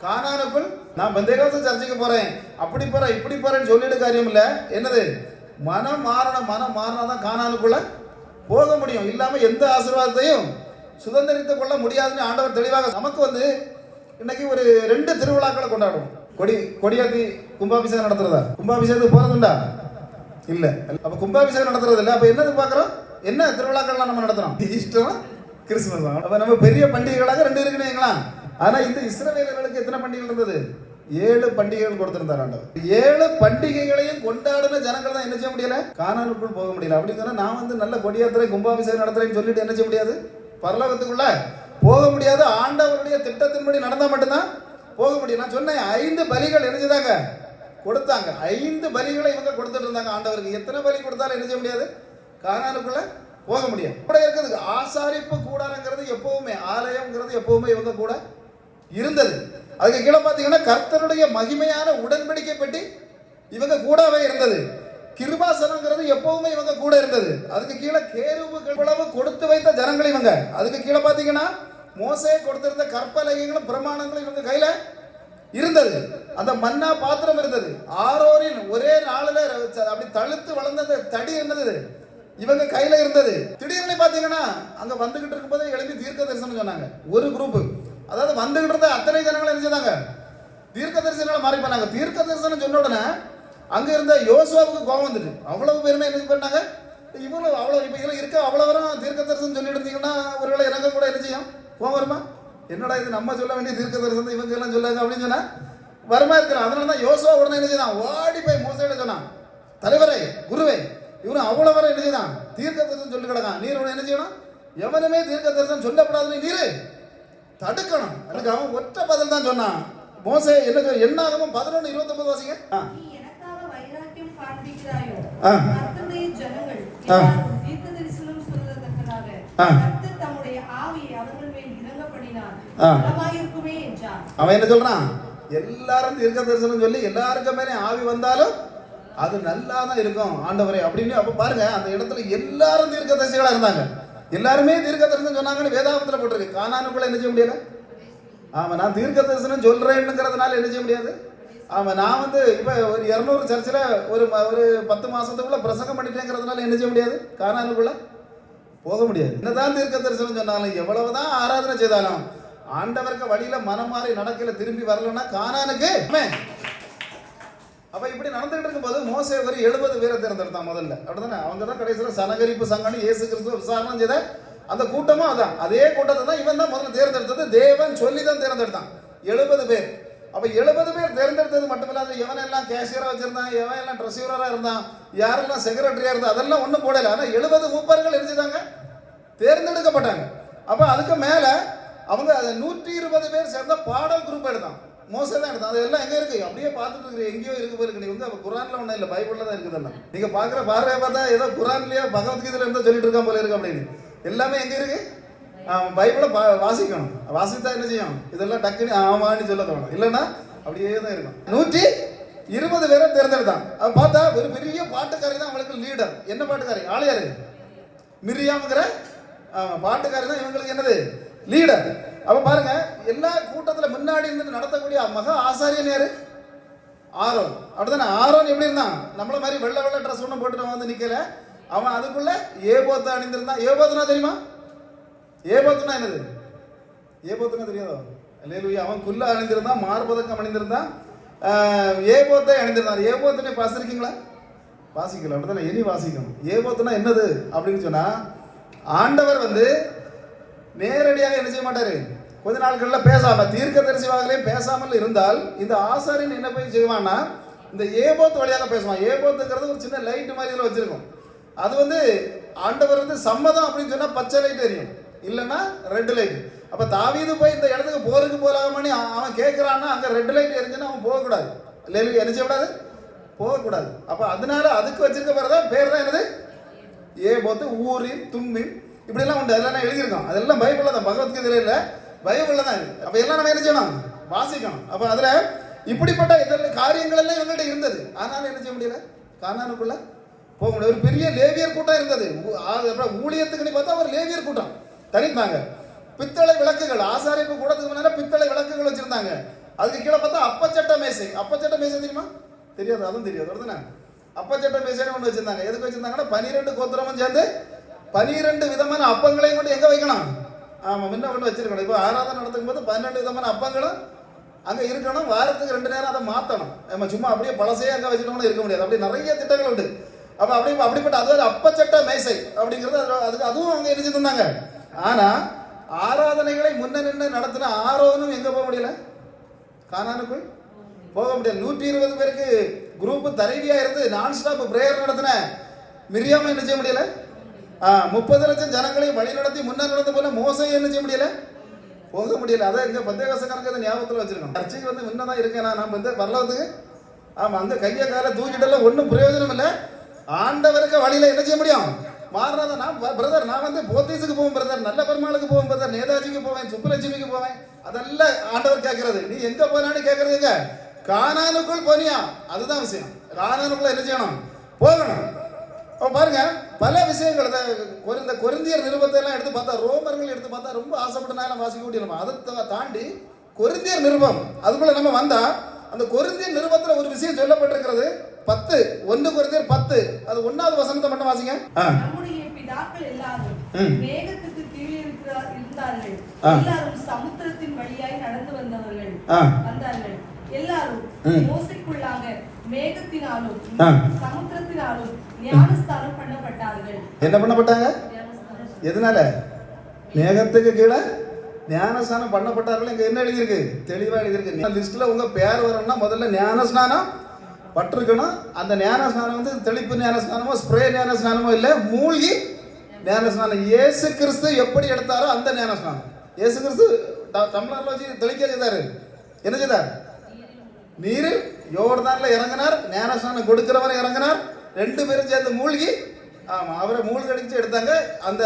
கானானுக்குள் நான் பெந்தேகோஸ்தே சர்ச்சுக்கு போறேன், அப்படி போறேன் இப்படி போறேன்னு சொல்லிட்டு காரியம் இல்ல. என்னது, மனம் மாறினாதான் கானானுக்குள்ள போக முடியும். இல்லாம எந்த ஆசீர்வாதத்தையும் சுதந்திரித்துக் கொள்ள முடியாதுன்னு ஆண்டவர் தெளிவாக. நமக்கு வந்து இன்னைக்கு ஒரு 2 திருவிழாக்களை கொண்டாடுவோம். கொடியாத்தி கும்பாபிஷேகம் நடத்துறதா, கும்பாபிஷேகத்துக்கு போறதுண்டா இல்ல. அப்ப கும்பாபிஷேகம் நடத்துறது இல்ல. அப்ப என்னது பாக்குறோம், என்ன திருவிழாக்கள்லாம் நம்ம நடத்துறோம், ஈஸ்டர் கிறிஸ்துமஸ். அப்ப நம்ம பெரிய பண்டிகைகளாக 2 இருக்குன்னு. ஆனா இந்த இஸ்ரவேலர்களுக்கு எத்தனை பண்டிகைகள் இருந்தது, 7 பண்டிகைகள் கொடுத்திருந்தார் ஆண்டவர். 7 பண்டிகைகளையும் கொண்டாடின ஜனங்கள் தான் என்ன செய்ய முடியல, கானானுக்குள் போக முடியல. அப்படிங்கிற நான் வந்து நல்ல கொடியாத்திரை கும்பாபிஷேகம் நடத்துறேன்னு சொல்லிட்டு என்ன செய்ய முடியாது, பரலோகத்துக்குள்ள போக முடியாது. ஆண்டவருடைய திட்டத்தின்படி நடந்தா மட்டும்தான் போக முடியும். நான் சொன்னேன் 5 பலிகள் என்ன செய்தாங்க, கொடுத்தாங்க. 5 பலிகளை இவங்க கொடுத்துட்டு இருந்தாங்க ஆண்டவருக்கு. எத்தனை பலி கொடுத்தாலும் என்ன செய்ய முடியாது, கானானுக்குள்ள போக முடியாது. கூட இருக்கிறது ஆசாரிப்பு கூடாரங்கிறது எப்பவுமே, ஆலயம்ங்கிறது எப்பவுமே இவங்க கூட இருந்தது. அதுக்கு கீழே பார்த்தீங்கன்னா கர்த்தருடைய மகிமையான உடன்படிக்கை பெட்டி இவங்க கூடவே இருந்தது. கிருபாசனங்கிறது எப்பவுமே இவங்க கூட இருந்தது. அதுக்கு கீழே கேருபுகள் கொடுத்து வைத்த ஜனங்கள் இவங்க. அதுக்கு கீழே பார்த்தீங்கன்னா மோசே கொடுத்திருந்த கற்பலகைகளும் பிரமாணங்களும் இவங்க கையில இருந்தது. அந்த மன்னா பாத்திரம் இருந்தது. ஆரோரின் ஒரே நாளில் அப்படி தழுத்து வளர்ந்த அந்த தடி இருந்தது இவங்க கையில இருந்தது. திடீர்னு பாத்தீங்கன்னா அங்க வந்துகிட்டு இருக்கும் போதே எழுப்பி தீர்க்க தரிசனம் சொன்னாங்க. ஒரு குரூப், அதாவது வந்துகிட்டு இருந்த அத்தனை ஜனங்களை என்ன செய்தாங்க, தீர்க்க தரிசனம் மாறி பண்ணாங்க. தீர்க்க தரிசனம் சொன்ன உடனே அங்க இருந்த யோசுவாவுக்கு கோபம் வந்துட்டு அவ்வளவு பேருமே என்ன பண்ணாங்க, இவ்வளவு அவ்வளவு இப்ப இதுல இருக்க அவ்வளவு தீர்க்க தரிசனம் சொல்லிட்டு இருந்தீங்கன்னா ஒருவேளை எனக்கு கூட என்ன செய்யும், கோபம் வருமா? என்னடா இது நம்ம சொல்ல வேண்டிய தீர்க்க தரிசனம் இவங்க எல்லாம் சொல்லாங்க அப்படின்னு சொன்னா வருமா இருக்கிறான். அதனாலதான் யோசுவா உடனே என்ன செய்தான், ஓடி போய் மோசையிட சொன்னான், தலைவரே குருவே இவனு அவ்வளவு வரை என்ன செய்தான் தீர்க்க தரிசனம் சொல்லி கிடக்கான், நீர் என்ன செய்யணும், எவனுமே தீர்க்க தரிசனம் சொல்லப்படாதுன்னு நீரு தடுக்கணும். அதுக்கு அவன் ஒற்ற பதில் தான் சொன்னான். மோசே என்ன என்னாகமும் 11:29 வாசிங்க. நீ எனக்காக வைராக்கியம் காண்பிக்கிறாயோ, கர்த்தருடைய ஜனங்கள் எல்லாரும் தீர்க்கதரிசனம் சொல்வதற்காக கர்த்தர் தம்முடைய ஆவியை அவர்கள் மேல் இறங்கப்படினார், நலமாயிருக்குமே என்றான். அவன் என்ன சொல்றான், எல்லாரும் தீர்க்க தரிசனம் சொல்லி எல்லாருக்கும் மேலே ஆவி வந்தாலும் அது நல்லா தான் இருக்கும் ஆண்டவரே அப்படின்னு. அப்ப பாருங்க அந்த இடத்துல எல்லாரும் தீர்க்க தரிசிகளா இருந்தாங்க, எல்லாருமே தீர்க்க தரிசனம் சொன்னாங்கன்னு வேதாகமத்துல போட்டிருக்கு. கானானுக்குள்ள என்ன செய்ய முடியல. ஆமா, நான் தீர்க்க தரிசனம் சொல்றேன்னுங்கிறதுனால என்ன செய்ய முடியாது. ஆமா, நான் வந்து இப்ப ஒரு 200 சர்ச்சில் ஒரு 10 மாசத்துக்குள்ள பிரசங்கம் பண்ணிட்டேங்கிறதுனால என்ன செய்ய முடியாது, கானானுக்குள்ள போக முடியாது. என்னதான் தீர்க்க தரிசனம் சொன்னாலும் எவ்வளவுதான் ஆராதனை செய்தாலும் ஆண்டவருக்கு வழியில மனம் மாறி நடக்கல திரும்பி வரலன்னா கானானுக்கு. அப்ப இப்படி நடந்துகிட்டு இருக்கும் போது மோசே ஒரு 70 பேரை தேர்ந்தெடுத்தான் முதல்ல, அப்படிதானே? அவங்க தான் கடைசியில சனகரிப்பு சங்கன்னு இயேசு கிறிஸ்துவ விசாரணை செய்த அந்த கூட்டமும் அதான், அதே கூட்டத்தை தான் இவன் தான் முதல்ல தேர்ந்தெடுத்தது. தேவன் சொல்லி தான் தேர்ந்தெடுத்தான் 70 பேர். அப்ப 70 பேர் தேர்ந்தெடுத்தது மட்டுமில்லாத எவன் எல்லாம் கேஷியரா வச்சிருந்தான், எவன் எல்லாம் ட்ரெஸிவரா இருந்தான், யாரெல்லாம் செக்ரட்டரியா இருந்தா அதெல்லாம் ஒண்ணும் போடல. ஆனா 70 மூப்பர்கள் இருந்துட்டாங்க, தேர்ந்தெடுக்கப்பட்டாங்க. அப்ப அதுக்கு மேல அவங்க 120 பேர் சேர்ந்த பாடல் குரூப் எடுத்தான். மோசே தான் எடுத்தான். அதெல்லாம் எங்க இருக்கு, அப்படியே பார்த்துட்டு இருக்கிற எங்கேயோ இருக்கு போயிருக்கு. நீ வந்து குரான்ல ஒன்றும் இல்லை, பைபிள்ல தான் இருக்குதெல்லாம். நீங்க பாக்குற பார்வையை பார்த்தா ஏதோ குரான்லயே பகவத்கீதையில இருந்தா சொல்லிட்டு இருக்கான் போல இருக்கு அப்படின்னு. எல்லாமே எங்க இருக்கு, பைபிளை வாசிக்கணும். வாசித்தா என்ன செய்யும், இதெல்லாம் டக்குன்னு ஆமான்னு சொல்ல தோணும், இல்லைன்னா அப்படியே தான் இருக்கும். 120 பேரை தேர்ந்தெடுத்தான். அதை பார்த்தா ஒரு பெரிய பாட்டுக்காரி தான் அவங்களுக்கு லீடர். என்ன பாட்டுக்காரி, ஆளையாரு மிரியாம்ங்கிற பாட்டுக்காரி தான் இவங்களுக்கு என்னது லீடர். அப்ப பாருங்க, எல்லா கூட்டத்துல முன்னாடி இருந்து நடத்தக்கூடிய மகா ஆசாரியன் யாரு, ஆரோன். அப்படித்தானே? ஆரோன் எப்படி இருந்தான், நம்மள மாதிரி வெள்ளை வெள்ளை ட்ரெஸ் ஒன்றும் போட்டு வந்து நிக்கல. அவன் அதுக்குள்ள ஏபோத்தை அணிந்திருந்தான். ஏபோத்துனா தெரியுமா, ஏபோத்துனா என்னது, ஏபோத்துனா தெரியாதோ? அல்லேலூயா. அவன் குல்ல அணிந்திருந்தான், மார்பதக்கம் அணிந்திருந்தான், ஏபோத்தை அணிந்திருந்தான். ஏபோத்துனே வாசிருக்கீங்களா? வாசிக்கல, அப்படித்தானே? இனி வாசிக்கணும். ஏபோத்துனா என்னது அப்படின்னு சொன்னா, ஆண்டவர் வந்து நேரடியாக என்ன செய்ய மாட்டாரு, கொஞ்ச நாட்கள்ல பேசாம தீர்க்க தரிசிவாகலையும் பேசாமல் இருந்தால் இந்த ஆசாரியன் என்ன போய் செய்வான்னா இந்த ஏபோத் வழியாக பேசுவான். ஏபோத்துங்கிறது ஒரு சின்ன லைட் மாதிரி இதில் வச்சிருக்கும். அது வந்து ஆண்டவர் வந்து சம்மதம் அப்படின்னு சொன்னா பச்சை லைட் எரியும், இல்லைன்னா ரெட் லைட். அப்ப தாவீது போய் இந்த இடத்துக்கு போருக்கு போலாமனி அவன் கேட்கிறான்னா அங்க ரெட் லைட் எரிஞ்சுன்னா அவன் போகக்கூடாது, இல்லை என்ன செய்யக்கூடாது, போகக்கூடாது. அப்ப அதனால அதுக்கு வச்சிருக்க பேர் தான் என்னது, ஏபோத்து, ஊரின், தும்பின், இப்படி எல்லாம் உண்டு. அதெல்லாம் எழுதியிருக்கோம். அதெல்லாம் பைபிள்ல தான், பகவத்கீதையில இல்ல, பைபிள்ல தான் இருக்கு. அப்ப எல்லாம் நம்ம என்ன செய்யணும், வாசிக்கணும். அப்ப அதுல இப்படிப்பட்ட இதெல்லாம் காரியங்கள் எல்லாம் இவங்கள்ட்ட இருந்தது. ஆனாலும் என்ன செய்ய முடியல, கானானுக்குள்ள போக முடியாது. ஒரு பெரிய லேவியர் கூட்டம் இருந்தது. ஊழியத்துக்கு பார்த்தா ஒரு லேவியர் கூட்டம் தனித்தாங்க. பித்தளை விளக்குகள், ஆசாரிப்பு கூடத்துக்கு முன்னால பித்தளை விளக்குகள் வச்சிருந்தாங்க. அதுக்கு கீழே பார்த்தா அப்பச்சட்ட மேசை. அப்பச்சட்ட மேசை தெரியுமா? தெரியாது, அதுவும் தெரியாது. வருதுண்ணா, அப்பச்சட்ட மேசைன்னு ஒன்று வச்சிருந்தாங்க. எதுக்கு வச்சிருந்தாங்கன்னா 12 கோத்திரமும் சேர்ந்து 12 விதமான அப்பங்களையும் கொண்டு எங்க வைக்கணும், ஆமா முன்ன கொண்டு வச்சிருக்கணும். இப்போ ஆராதனை நடத்தும் போது 12 விதமான அப்பங்களும் அங்க இருக்கணும். வாரத்துக்கு 2 நேரம் அதை மாத்தணும். நம்ம சும்மா அப்படியே பழசையே அங்க வச்சுட்டோம்னு இருக்க முடியாது. அப்படி நிறைய திட்டங்கள் உண்டு. அப்ப அப்படிப்பட்ட அது அப்பச்சட்ட மேசை அப்படிங்கிறது அதுக்கு அதுவும் அவங்க என்ன செஞ்சிருந்தாங்க. ஆனா ஆராதனைகளை முன்ன நின்று நடத்தின ஆரோனும் எங்க போக முடியல, கானானுக்குள் போக முடியல. 120 பேருக்கு குரூப் தலைவியா இருந்து நான் ஸ்டாப் பிரேயர் நடத்தின மிரியாம என்ன செய்ய முடியல. 30 லட்சம் ஜனங்களையும் வழி நடத்தி முன்ன நடந்த போல மோசை என்ன செய்ய முடியல, போக முடியல. அதை எங்க பந்தேகசக்காரங்க ஞாபகத்தில் வச்சிருக்கோம். சர்ச்சைக்கு வந்து முன்னதான் இருக்கேன் நான் வரலாத்துக்கு. ஆமா, அந்த கையை கால தூக்கிட்டெல்லாம் ஒன்றும் பிரயோஜனம் இல்லை. ஆண்டவருக்கு வழியில என்ன செய்ய முடியும், மாறினாத. நான் பிரதர், நான் வந்து போத்தீஸுக்கு போவேன் பிரதர், நல்ல பெருமாளுக்கு போவேன் பிரதர், நேதாஜிக்கு போவேன், சுப்புலட்சுமிக்கு போவேன், அதெல்லாம் ஆண்டவர் கேட்கறது. நீ எங்க போனான்னு கேட்கறதுங்க, கானானுக்குள் போனியா, அதுதான் விஷயம். கானானுக்குள்ள என்ன செய்யணும், போகணும். பாருங்க, பல விஷயங்கள் இந்த கொரிந்தியர் நிருபத்தை எல்லாம் எடுத்து பார்த்தா, ரோமர்கள் எடுத்து பார்த்தா ரொம்ப ஆசைப்பட்டனால வாசிக்க முடியல. அதை தாண்டி கொரிந்தியர் நிருபம் அதுக்குள்ள நம்ம வந்தா, அந்த கொரிந்தியர் நிருபத்துல ஒரு விஷயம் சொல்லப்பட்டிருக்கிறது. 1 கொரிந்தியர் 10 அது 1வது வசனத்தை மட்டும் வாசிங்க. நம்முடைய பிதாக்கள் எல்லாரும் மேகத்துக்கு கீழே இருந்தார்கள், எல்லாரும் சமுத்திரத்தின் வழியாய் நடந்து வந்தார்கள். எல்லாரும் மோசைக்குள்ளாக மேகத்தினாலும் ஆ. சமுத்திரத்தினாலும் ஞானஸ்தானம் பண்ணப்பட்டார்கள். என்ன பண்ணப்பட்டாங்க? எதனால? மேகத்துக்கு கீழே ஞானஸ்நானம் பண்ணப்பட்டார்கள். இங்க என்ன எழுதியிருக்கு? தெளிவா எழுதியிருக்கு. லிஸ்ட்ல உங்க பேர் வரணும்னா முதல்ல ஞானஸ்நானம் பட்டிருக்கணும். அந்த ஞானஸ்நானம் வந்து தெளிப்பு ஞானஸ்நானமோ ஸ்ப்ரே ஞானஸ்நானமோ இல்லை, மூழ்கி ஞானஸ்நானம். இயேசு கிறிஸ்து எப்படி எடுத்தாரோ அந்த ஞானஸ்நானம். இயேசு கிறிஸ்து தமிழ்நாட்டில் வச்சு தெளிக்க செய்தாரு. என்ன செய்தார்? நீரில் யோர்தான்ல இறங்கினார், ஞானஸ்நானம் கொடுக்கிறவரை இறங்கினார், 2 பேரும் சேர்ந்து மூழ்கி, ஆமா, அவரை மூழ்கி அடிச்சு எடுத்தாங்க. அந்த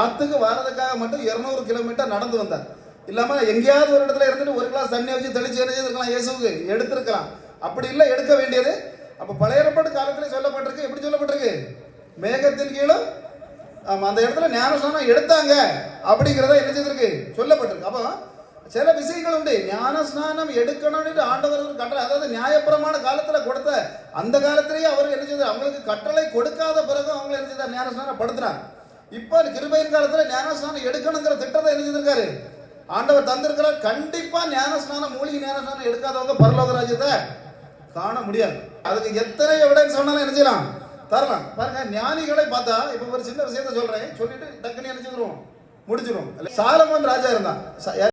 ஆத்துக்கு வரதுக்காக மட்டும் 200 கிலோமீட்டர் நடந்து வந்தார். இல்லாம எங்கேயாவது ஒரு இடத்துல இருந்துட்டு ஒரு கிளாஸ் தண்ணி வச்சு தெளிச்சு என்ன செய்திருக்கலாம்? இயேசுக்கு எடுத்திருக்கலாம். அப்படி இல்லை, எடுக்க வேண்டியது. அப்ப பழைய ஏற்பாட்டு காலத்திலே சொல்லப்பட்டிருக்கு. எப்படி சொல்லப்பட்டிருக்கு? மேகத்தின் கீழும் அந்த இடத்துல ஞானஸ்நானம் எடுத்தாங்க அப்படிங்கிறத என்ன செய்திருக்கு? சொல்லப்பட்டிருக்கு. அப்போ சில விஷயங்கள் உண்டு. ஞானஸ்நானம் எடுக்கணும்னு ஆண்டவர் கட்டளை, அதாவது நியாயப்பிரமாண காலத்துல கொடுத்த அந்த காலத்திலேயே அவர் என்ன செய்தார்? அவங்களுக்கு கட்டளை கொடுக்காத பிறகு அவங்க என்ன செய்தார்? ஞானஸ்நானம் படுத்துறாங்க. இப்ப கிருபையின் காலத்துல ஞானஸ்நானம் எடுக்கணுங்கிற திட்டத்தை என்ன செய்திருக்காரு? ஆண்டவர் தந்திருக்கிறார். கண்டிப்பா ஞானஸ்நானம், மூலிகை ஞானஸ்நானம் எடுக்காதவங்க பரலோக ராஜ்யத்தை காண முடியாது. அதுக்கு எத்தனை எவிடன்ஸ் சொன்னாலும் என்ன செய்யலாம்? தரலாம். பாருங்க, ஞானிகளை பார்த்தா, இப்ப ஒரு சின்ன விஷயத்த சொல்றேன், சொல்லிட்டு டக்குன்னு என்ன செஞ்சிருவோம்? முடிச்சிருவோம். சாலமோன் ராஜா இருந்தான்.